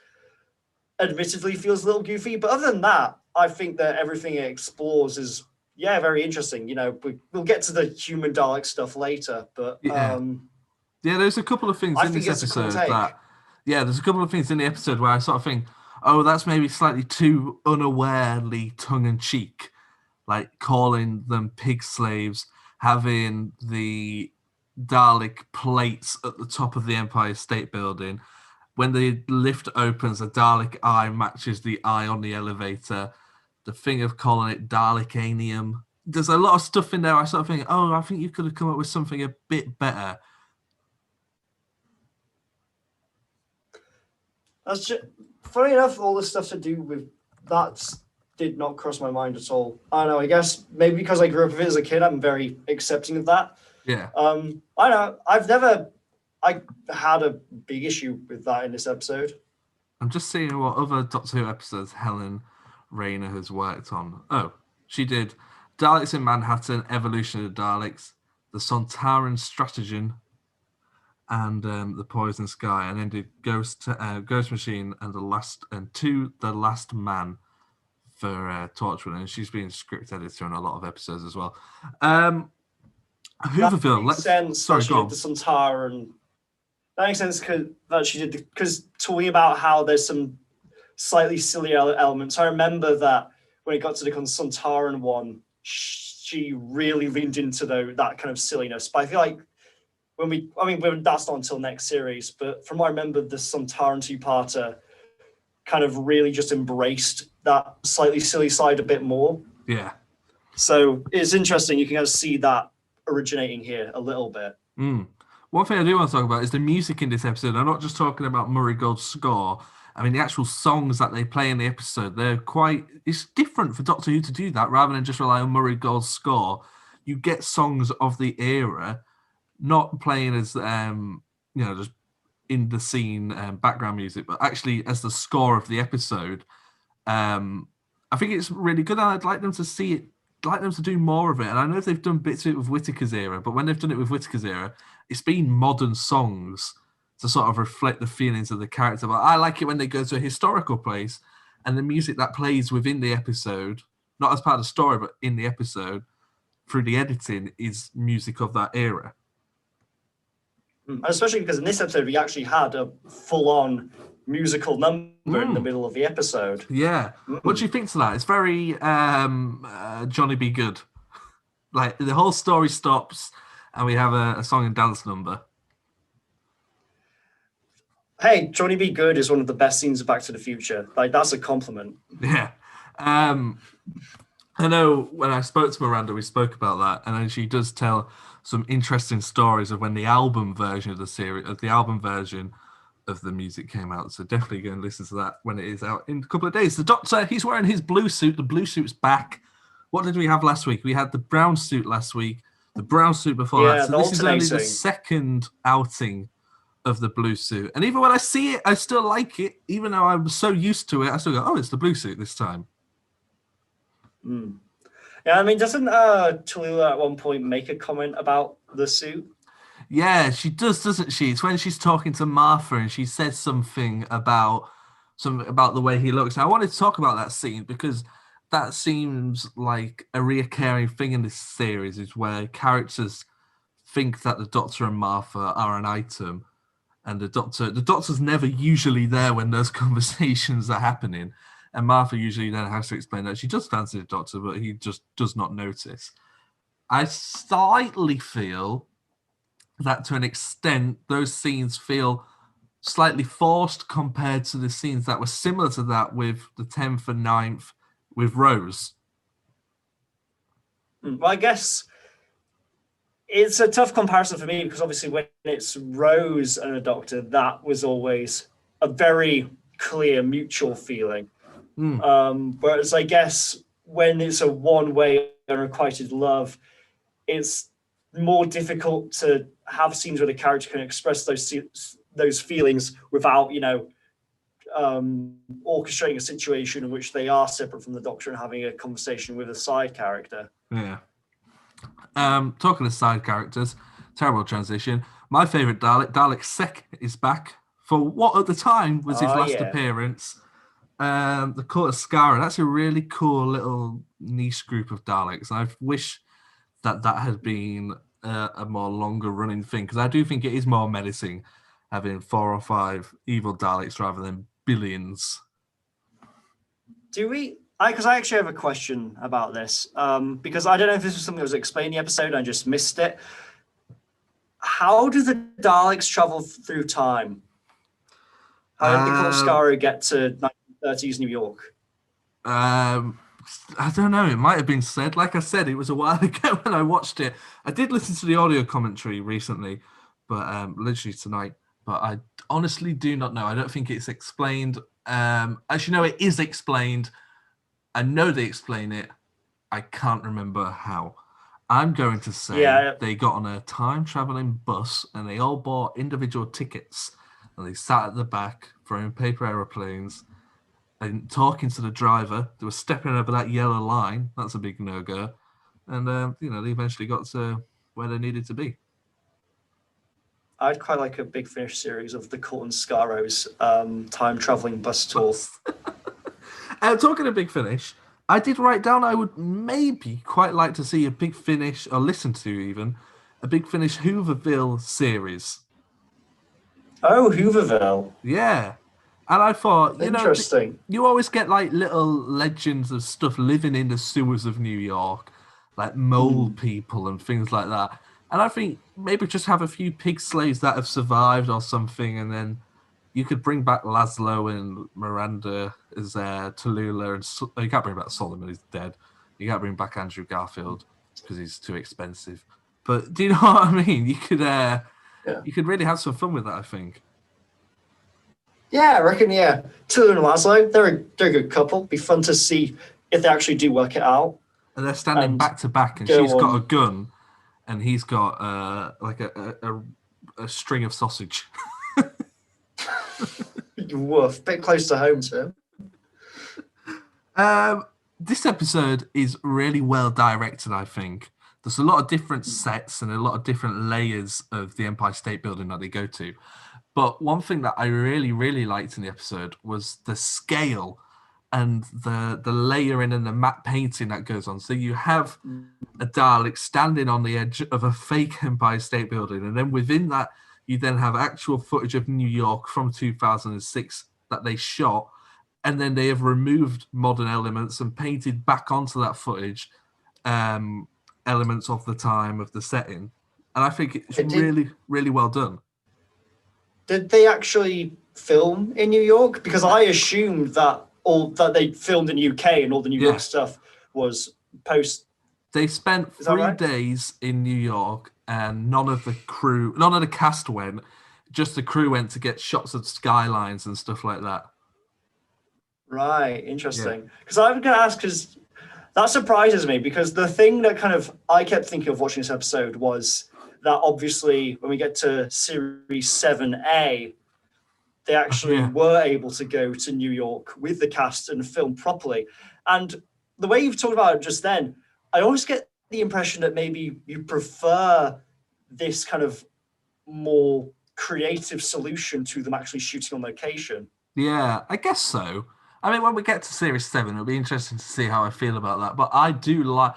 admittedly feels a little goofy. But other than that, I think that everything it explores is, yeah, very interesting. You know, we'll get to the human Dalek stuff later. But yeah, there's a couple of things in this episode there's a couple of things in the episode where I sort of think, oh, that's maybe slightly too unawarely tongue-in-cheek, like calling them pig slaves, having the Dalek plates at the top of the Empire State Building. When the lift opens, a Dalek eye matches the eye on the elevator. The thing of calling it Dalekanium. There's a lot of stuff in there I sort of think, oh, I think you could have come up with something a bit better. That's just, funny enough, all the stuff to do with that did not cross my mind at all. I don't know, I guess maybe because I grew up with it as a kid, I'm very accepting of that. Yeah. I don't know. I had a big issue with that in this episode. I'm just seeing what other Doctor Who episodes Helen Rayner has worked on. Oh, she did Daleks in Manhattan, Evolution of the Daleks, the Sontaran Stratagem, and the Poison Sky, and then did Ghost Machine and The Last Man for Torchwood, and she's been script editor on a lot of episodes as well. Hooverville. Makes sense. Sorry, she did the Sontaran. That makes sense that she did because talking about how there's some slightly silly elements. I remember that when it got to the Sontaran one, she really leaned into that kind of silliness. But I feel like that's not until next series. But from what I remember, the Sontaran two-parter kind of really just embraced that slightly silly side a bit more. Yeah. So it's interesting. You can kind of see that originating here a little bit. One thing I do want to talk about is the music in this episode. I'm not just talking about Murray Gold's score. I mean, the actual songs that they play in the episode, it's different for Doctor Who to do that rather than just rely on Murray Gold's score. You get songs of the era, not playing as, just in the scene background music, but actually as the score of the episode. I think it's really good. And I'd like them to see it, like them to do more of it. And I know they've done bits of it with Whittaker's era, but when they've done it with Whittaker's era, it's been modern songs to sort of reflect the feelings of the character. But I like it when they go to a historical place and the music that plays within the episode, not as part of the story, but in the episode, through the editing, is music of that era. Especially because in this episode, we actually had a full-on musical number in the middle of the episode. Yeah. What do you think to that? It's very Johnny Be Good. Like, the whole story stops and we have a song and dance number. Hey, Johnny Be Good is one of the best scenes of Back to the Future. Like, that's a compliment. Yeah. I know when I spoke to Miranda, we spoke about that, and then she does tell some interesting stories of when the album version of the music came out. So definitely go and listen to that when it is out in a couple of days. The Doctor, he's wearing his blue suit. The blue suit's back. what did we have last week? We had the brown suit last week, the brown suit before that. So this is only the second outing of the blue suit. And even when I see it, I still like it. Even though I'm so used to it, I still go, oh, it's the blue suit this time. Mm. Yeah, I mean, doesn't Tallulah at one point make a comment about the suit? Yeah, she does, doesn't she? It's when she's talking to Martha and she says something about the way he looks. Now, I wanted to talk about that scene because that seems like a reoccurring thing in this series, is where characters think that the Doctor and Martha are an item, and the Doctor's never usually there when those conversations are happening. And Martha usually then has to explain that she does fancy the Doctor, but he just does not notice. I slightly feel that to an extent, those scenes feel slightly forced compared to the scenes that were similar to that with the 10th and 9th with Rose. Well, I guess it's a tough comparison for me because obviously when it's Rose and a Doctor, that was always a very clear mutual feeling. Whereas I guess when it's a one-way unrequited love, it's more difficult to have scenes where the character can express those feelings without, orchestrating a situation in which they are separate from the Doctor and having a conversation with a side character. Yeah. Talking of side characters, terrible transition. My favourite Dalek Sek, is back for what at the time was his last appearance. The Court of Skara. That's a really cool little niche group of Daleks. I wish that had been a more longer running thing, because I do think it is more menacing having 4 or 5 evil Daleks rather than billions. Do we? Because I actually have a question about this, because I don't know if this was something that was explained in the episode, I just missed it. How do the Daleks travel through time? How did the Court of Skara get to 1930s New York? I don't know. It might have been said. Like I said, it was a while ago when I watched it. I did listen to the audio commentary recently, but literally tonight. But I honestly do not know. I don't think it's explained. Actually, no, it is explained. I know they explain it. I can't remember how. I'm going to say they got on a time-traveling bus and they all bought individual tickets and they sat at the back throwing paper aeroplanes and talking to the driver. They were stepping over that yellow line. That's a big no-go. And, they eventually got to where they needed to be. I'd quite like a Big Finish series of the Court and Scaro's time-traveling bus tour. Talking of Big Finish, I did write down I would maybe quite like to see a Big Finish, or listen to even, a Big Finish Hooverville series. Oh, Hooverville. Yeah. And I thought, interesting. You always get like little legends of stuff living in the sewers of New York, like mole people and things like that. And I think maybe just have a few pig slaves that have survived or something, and then you could bring back Laszlo and Miranda as Tallulah, and you can't bring back Solomon, he's dead. You can't bring back Andrew Garfield because he's too expensive. But do you know what I mean? You could really have some fun with that, I think. Yeah, I reckon, Tallulah and Laszlo, they're a good couple. Be fun to see if they actually do work it out. And they're standing back to back, and she's got a gun, and he's got a string of sausage. Woof, bit close to home to him. This episode is really well directed, I think. There's a lot of different sets and a lot of different layers of the Empire State Building that they go to. But one thing that I really, really liked in the episode was the scale and the layering and the matte painting that goes on. So you have a Dalek standing on the edge of a fake Empire State Building, and then within that, you then have actual footage of New York from 2006 that they shot, and then they have removed modern elements and painted back onto that footage elements of the time of the setting. And I think it's really, really well done. Did they actually film in New York? Because I assumed that they filmed in the UK and all the New York stuff was post. They spent 3 days in New York, and none of the cast went. Just the crew went to get shots of skylines and stuff like that. Right, interesting. Because I was going to ask, because That surprises me, because the thing that kind of I kept thinking of watching this episode was that obviously when we get to Series 7A, they actually were able to go to New York with the cast and film properly. And the way you've talked about it just then, I always get the impression that maybe you prefer this kind of more creative solution to them actually shooting on location. Yeah, I guess so. I mean, when we get to Series 7, it'll be interesting to see how I feel about that. But I do like...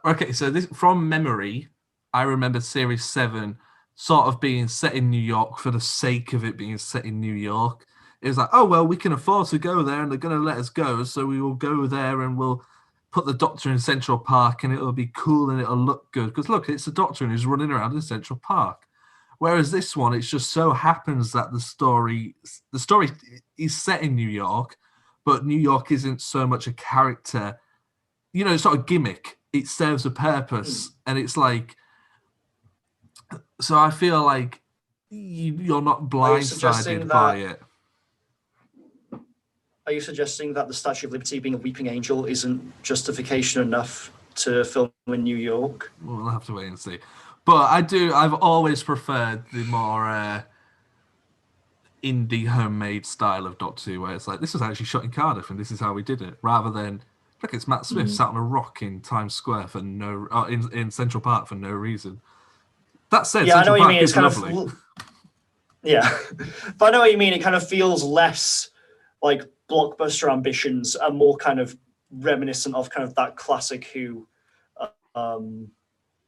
Okay, so this from memory, I remember Series 7 sort of being set in New York for the sake of it being set in New York. It was like, oh, well, we can afford to go there and they're going to let us go, so we will go there and we'll put the Doctor in Central Park and it'll be cool and it'll look good. Because, look, it's the Doctor and he's running around in Central Park. Whereas this one, it just so happens that the story is set in New York, but New York isn't so much a character, you know, it's not a gimmick. It serves a purpose. And it's like, so I feel like you're not blindsided by it. Are you suggesting that the Statue of Liberty being a weeping angel isn't justification enough to film in New York? We'll have to wait and see. But I've always preferred the more indie homemade style of Doctor Who, where it's like, this was actually shot in Cardiff and this is how we did it, rather than, look, it's Matt Smith sat on a rock in Times Square for in Central Park for no reason. That said, yeah, Central I know what Park you mean. is It's kind lovely. of, yeah, but I know what you mean. It kind of feels less like blockbuster ambitions and more kind of reminiscent of kind of that classic Who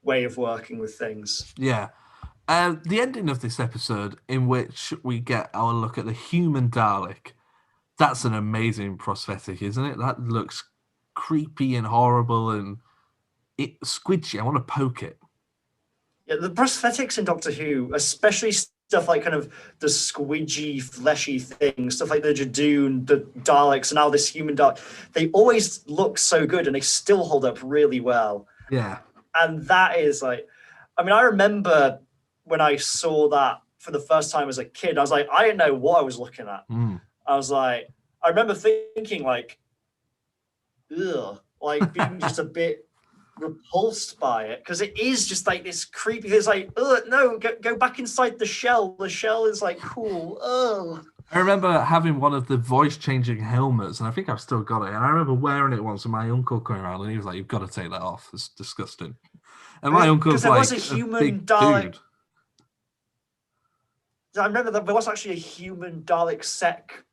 way of working with things. Yeah. The ending of this episode, in which we get our look at the human Dalek, that's an amazing prosthetic, isn't it? That looks creepy and horrible and squidgy. I want to poke it. Yeah, the prosthetics in Doctor Who, especially stuff like kind of the squidgy, fleshy things, stuff like the Jadoon, the Daleks, and now this human Dalek, they always look so good and they still hold up really well. Yeah. And that is like, I mean, I remember when I saw that for the first time as a kid, I was like, I didn't know what I was looking at. I was like, I remember thinking like, ugh, like being just a bit repulsed by it, because it is just like this creepy, it's like, ugh, no, go back inside the shell. The shell is like cool. Ugh. I remember having one of the voice-changing helmets, and I think I've still got it. And I remember wearing it once, and my uncle came around, and he was like, "You've got to take that off. It's disgusting." And my uncle's like, was a human big Dalek. dude. I remember that there was actually a human Dalek sec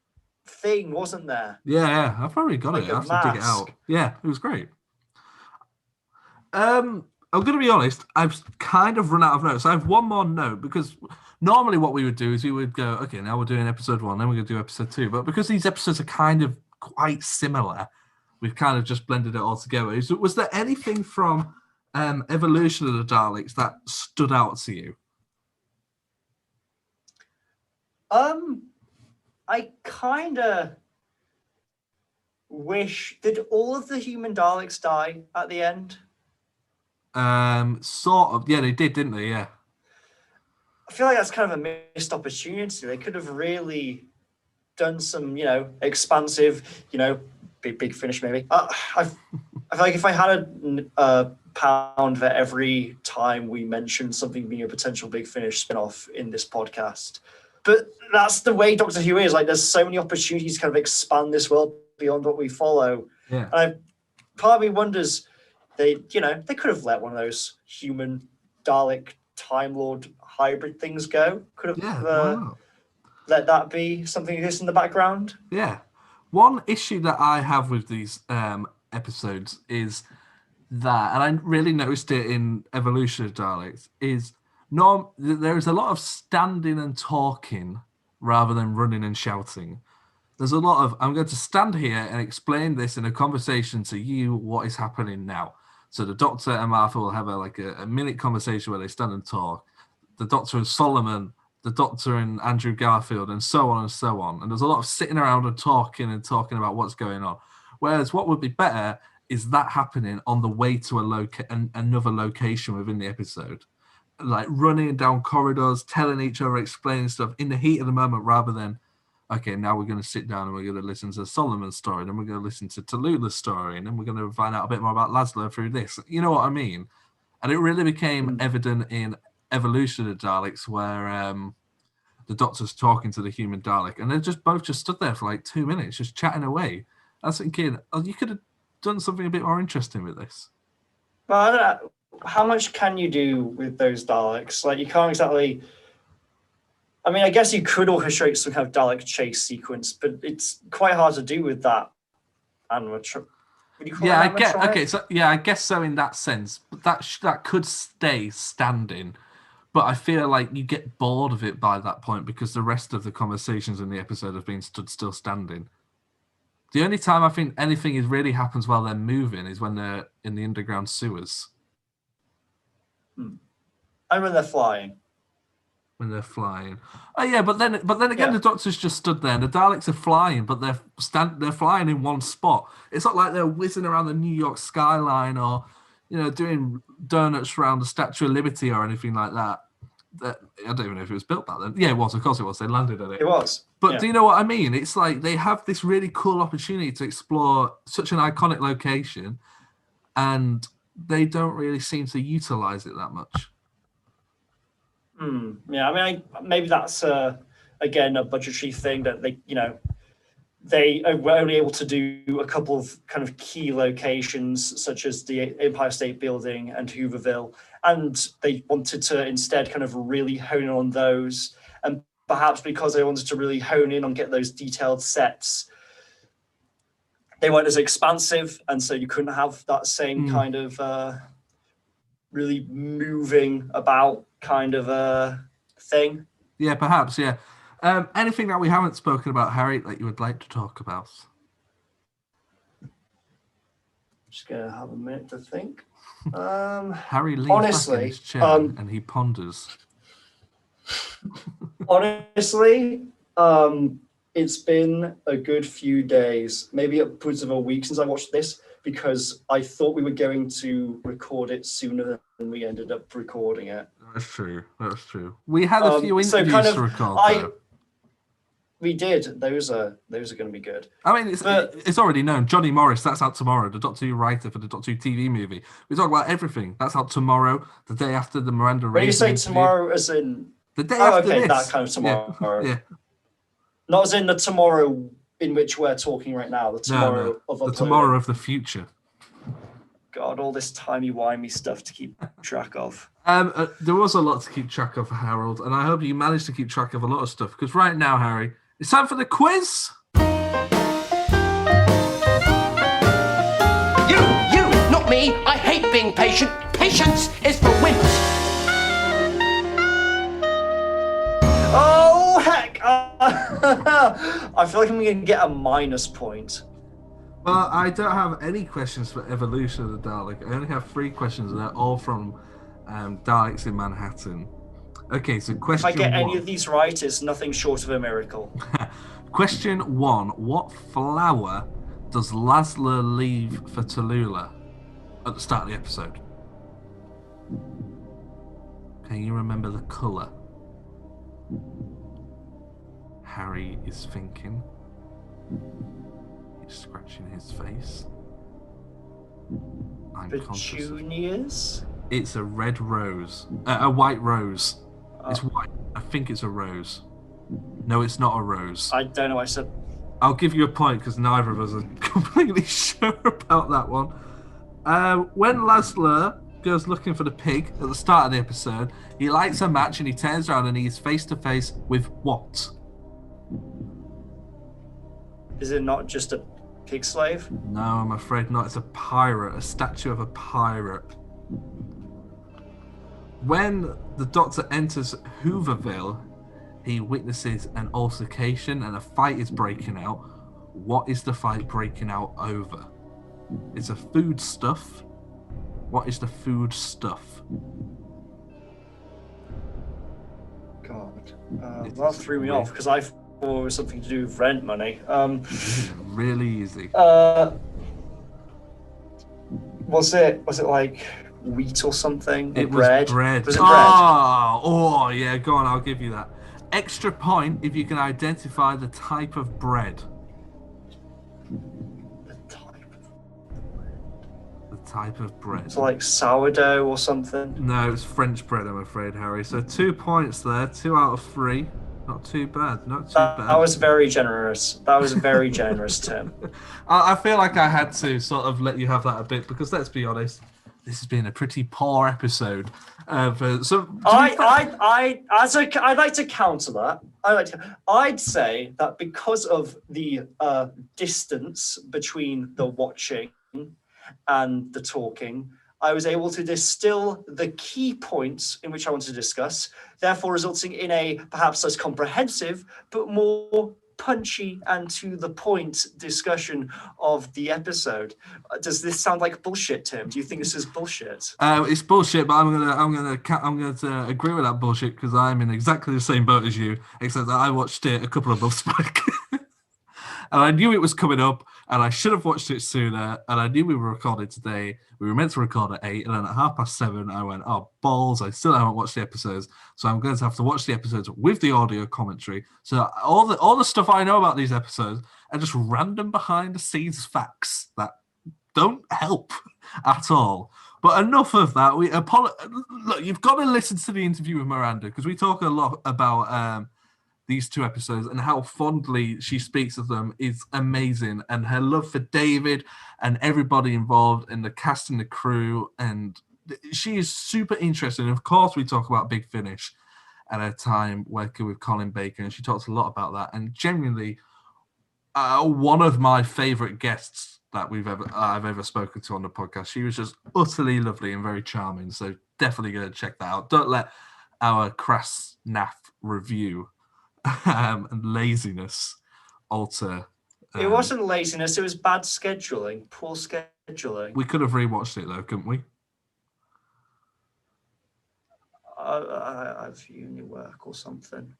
thing, wasn't there? Yeah, I've probably got Like it. I a have to dig it mask. out. Yeah, it was great. I'm going to be honest, I've kind of run out of notes. I have one more note, because normally what we would do is we would go, okay, now we're doing episode 1, then we're going to do episode 2. But because these episodes are kind of quite similar, we've kind of just blended it all together. Was there anything from Evolution of the Daleks that stood out to you? I kind of wish, did all of the human Daleks die at the end? Sort of. Yeah, they did, didn't they? Yeah. I feel like that's kind of a missed opportunity. They could have really done some, expansive, big finish maybe. I feel like if I had a pound for every time we mentioned something being a potential big finish spin-off in this podcast. But that's the way Doctor Who is. Like, there's so many opportunities to kind of expand this world beyond what we follow. Yeah. And part of me wonders, they could have let one of those human Dalek Time Lord hybrid things go. Could have let that be something that exists in the background. Yeah. One issue that I have with these episodes is that, and I really noticed it in Evolution of Daleks, is there is a lot of standing and talking rather than running and shouting. There's a lot of, I'm going to stand here and explain this in a conversation to you, what is happening now. So the Doctor and Martha will have a minute conversation where they stand and talk. The Doctor and Solomon, the Doctor and Andrew Garfield, and so on and so on. And there's a lot of sitting around and talking about what's going on. Whereas what would be better is that happening on the way to another location within the episode. Like running down corridors, telling each other, explaining stuff in the heat of the moment, rather than okay, now we're going to sit down and we're going to listen to Solomon's story, and then we're going to listen to Tallulah's story, and then we're going to find out a bit more about Laszlo through this. You know what I mean? And it really became evident in Evolution of the Daleks, where the Doctor's talking to the human Dalek, and they both stood there for like 2 minutes, just chatting away. I was thinking, oh, you could have done something a bit more interesting with this. Well, I don't know. How much can you do with those Daleks? Like, you can't exactly... I mean, I guess you could orchestrate some kind of Dalek chase sequence, but it's quite hard to do with that. Yeah, I get. Okay, so yeah, I guess so in that sense. But that could stay standing. But I feel like you get bored of it by that point because the rest of the conversations in the episode have been stood still standing. The only time I think anything really happens while they're moving is when they're in the underground sewers. And when they're flying. When they're flying. Oh yeah, but then again, the Doctor's just stood there, and the Daleks are flying, but they're flying in one spot. It's not like they're whizzing around the New York skyline or, doing donuts around the Statue of Liberty or anything like that. I don't even know if it was built back then. Yeah, it was. Of course it was. They landed on it. It was. But do you know what I mean? It's like they have this really cool opportunity to explore such an iconic location, and they don't really seem to utilize it that much. Yeah, I mean, maybe that's again a budgetary thing that they were only able to do a couple of kind of key locations, such as the Empire State Building and Hooverville, and they wanted to instead kind of really hone in on those. And perhaps because they wanted to really hone in on get those detailed sets, they weren't as expansive, and so you couldn't have that same kind of really moving about kind of thing. Yeah, perhaps, yeah. Anything that we haven't spoken about, Harry, that you would like to talk about? Just gonna have a minute to think. Harry leans back in his chair and he ponders. Honestly, it's been a good few days, maybe upwards of a week since I watched this, because I thought we were going to record it sooner than we ended up recording it. That's true. We had a few interviews to record. We did. Those are going to be good. I mean, it's already known. Johnny Morris, that's out tomorrow. The Doctor Who writer for the Doctor Who TV movie. We talk about everything. That's out tomorrow. The day after the Miranda Ray. When you say tomorrow, as in the day after this. That kind of tomorrow. Yeah. Not as in the tomorrow in which we're talking right now. The tomorrow of the tomorrow of the future. God, all this timey-wimey stuff to keep track of. There was a lot to keep track of, Harold, and I hope you managed to keep track of a lot of stuff, because right now, Harry, it's time for the quiz! You, not me. I hate being patient. Patience is for wimps. Oh, heck! I feel like I'm going to get a minus point. Well, I don't have any questions for Evolution of the Dalek. I only have 3 questions, and they're all from Daleks in Manhattan. Okay, so question 1. If I get any of these right, it's nothing short of a miracle. Question 1. What flower does Laszlo leave for Tallulah at the start of the episode? Can you remember the colour? Harry is thinking. Scratching his face. Petunias? It's a red rose. A white rose. It's white. I think it's a rose. No, it's not a rose. I don't know. I said. I'll give you a point because neither of us are completely sure about that one. When Laszlo goes looking for the pig at the start of the episode, he lights a match and he turns around and he's face to face with what? Is it not just a pig slave? No, I'm afraid not. It's a pirate, a statue of a pirate. When the Doctor enters Hooverville, he witnesses an altercation and a fight is breaking out. What is the fight breaking out over? It's a food stuff. What is the food stuff? God, that threw me off because I thought it was something to do with rent money. Really easy. Was it like wheat or something? It bread? was bread. Was it bread? Oh, yeah, go on, I'll give you that. extra point if you can identify the type of bread. The type of bread. It's like sourdough or something. No, it's French bread, I'm afraid, Harry. So 2 points there, 2 out of 3. Not too bad, not too bad. That was very generous. That was very generous, Tim. I feel like I had to sort of let you have that a bit because let's be honest, this has been a pretty poor episode. I'd like to counter that. I'd say that because of the distance between the watching and the talking, I was able to distill the key points in which I wanted to discuss, therefore resulting in a perhaps less comprehensive but more punchy and to the point discussion of the episode. Does this sound like bullshit, Tim? Do you think this is bullshit? It's bullshit, but I'm gonna agree with that bullshit because I'm in exactly the same boat as you, except that I watched it a couple of months back. And I knew it was coming up, and I should have watched it sooner. And I knew we were recording today. We were meant to record at 8, and then at 7:30, I went, oh, balls, I still haven't watched the episodes. So I'm going to have to watch the episodes with the audio commentary. So all the stuff I know about these episodes are just random behind-the-scenes facts that don't help at all. But enough of that. Look, you've got to listen to the interview with Miranda, because we talk a lot about... these 2 episodes and how fondly she speaks of them is amazing, and her love for David and everybody involved in the cast and the crew, and she is super interesting. And of course we talk about Big Finish at her time working with Colin Baker, and she talks a lot about that, and genuinely one of my favorite guests that I've ever spoken to on the podcast. She was just utterly lovely and very charming, so definitely go check that out. Don't let our crass naff review and laziness alter. It wasn't laziness, it was bad scheduling, poor scheduling. We could have rewatched it though, couldn't we? I've uni work or something.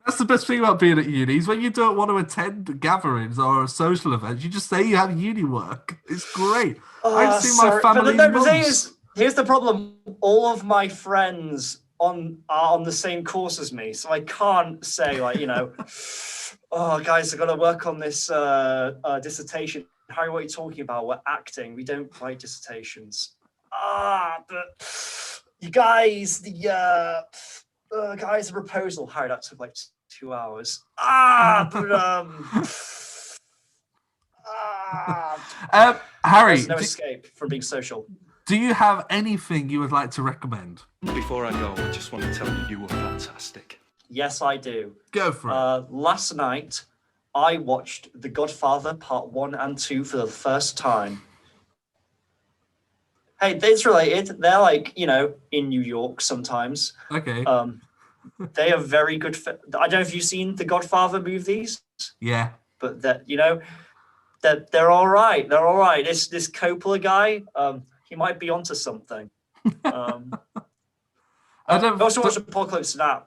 That's the best thing about being at uni, is when you don't want to attend gatherings or social events, you just say you have uni work. It's great. I see my family. But the thing is, here's the problem. All of my friends are on the same course as me, so I can't say oh guys, I've got to work on this dissertation. Harry, what are you talking about? We're acting, we don't write dissertations. But you guys, the proposal, Harry, that took like 2 hours. Harry, there's no escape from being social. Do you have anything you would like to recommend? Before I go, I just want to tell you you were fantastic. Yes, I do. Go for it. Last night, I watched The Godfather Part 1 and 2 for the first time. Hey, it's related. They're in New York sometimes. Okay. They are very good. I don't know if you've seen the Godfather movies. Yeah. But they're all right. They're all right. This Coppola guy, he might be onto something. I also watched Apocalypse Now.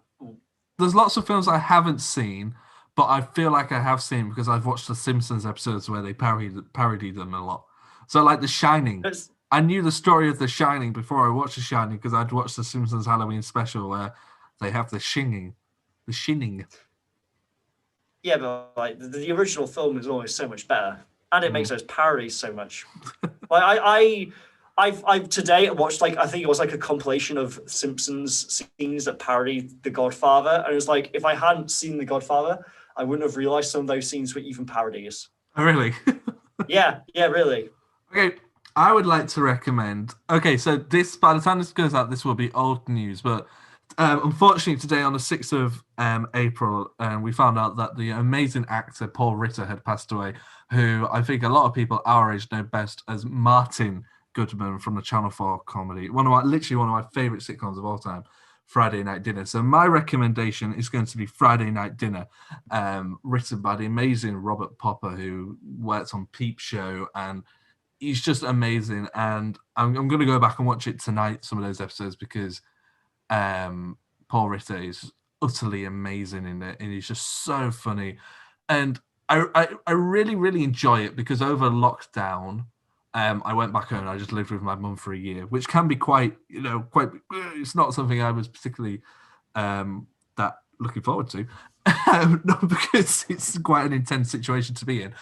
There's lots of films I haven't seen, but I feel like I have seen because I've watched the Simpsons episodes where they parodied them a lot. So like The Shining. I knew the story of The Shining before I watched The Shining because I'd watched the Simpsons Halloween special where they have the shinning. Yeah, but the original film is always so much better, and it makes those parodies so much. I've today watched I think it was a compilation of Simpsons scenes that parody The Godfather, and it was if I hadn't seen The Godfather, I wouldn't have realized some of those scenes were even parodies. Oh, really? yeah, really. Okay, I would like to recommend. Okay, so by the time this goes out, this will be old news, but unfortunately today on the 6th of April, we found out that the amazing actor Paul Ritter had passed away, who I think a lot of people our age know best as Martin Goodman from the Channel 4 comedy. Literally one of my favorite sitcoms of all time, Friday Night Dinner. So my recommendation is going to be Friday Night Dinner, written by the amazing Robert Popper, who worked on Peep Show, and he's just amazing. And I'm going to go back and watch it tonight, some of those episodes, because Paul Ritter is utterly amazing in it, and he's just so funny. And I really, really enjoy it because over lockdown, I went back home and I just lived with my mum for a year, which can be quite, it's not something I was particularly that looking forward to. Not because it's quite an intense situation to be in,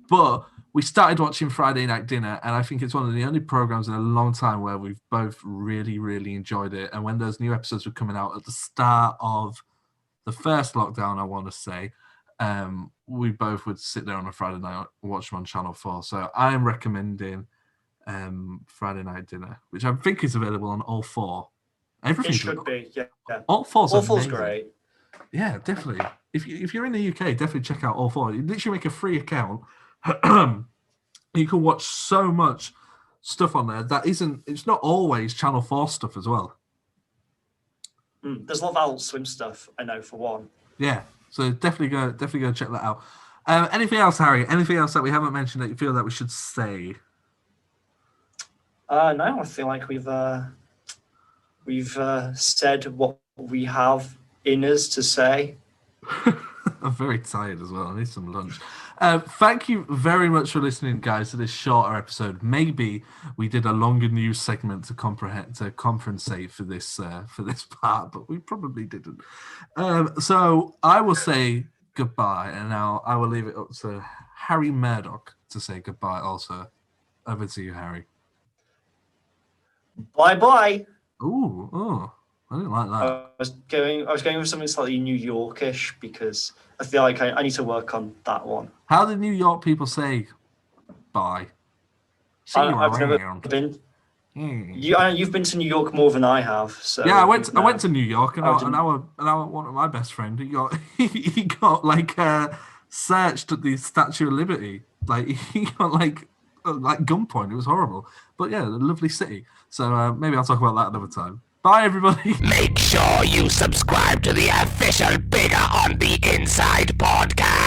but we started watching Friday Night Dinner, and I think it's one of the only programs in a long time where we've both really, really enjoyed it. And when those new episodes were coming out at the start of the first lockdown, I want to say, we both would sit there on a Friday night and watch them on Channel 4. So I am recommending Friday Night Dinner, which I think is available on all four. It should be, yeah. All four's great. Yeah, definitely. If you're in the UK, definitely check out all four. You literally make a free account. You can watch so much stuff on there that it's not always Channel 4 stuff as well. There's a lot of Adult Swim stuff, I know, for one. Yeah, so definitely go check that out. Anything else, Harry? Anything else that we haven't mentioned that you feel that we should say? No, I feel like we've said what we have in us to say. I'm very tired as well. I need some lunch. Thank you very much for listening, guys, to this shorter episode. Maybe we did a longer news segment to compensate for this part, but we probably didn't. So I will say goodbye, and now I will leave it up to Harry Murdoch to say goodbye. Also, over to you, Harry. Bye. Ooh, I didn't like that. I was going with something slightly New Yorkish because I feel like I need to work on that one. How do New York people say bye? I've never been. You've been to New York more than I have. So yeah, I went to New York, and one of my best friend he got like searched at the Statue of Liberty. Like he got like gunpoint. It was horrible. But yeah, a lovely city. So maybe I'll talk about that another time. Bye, everybody. Make sure you subscribe to the official Bigger on the Inside podcast.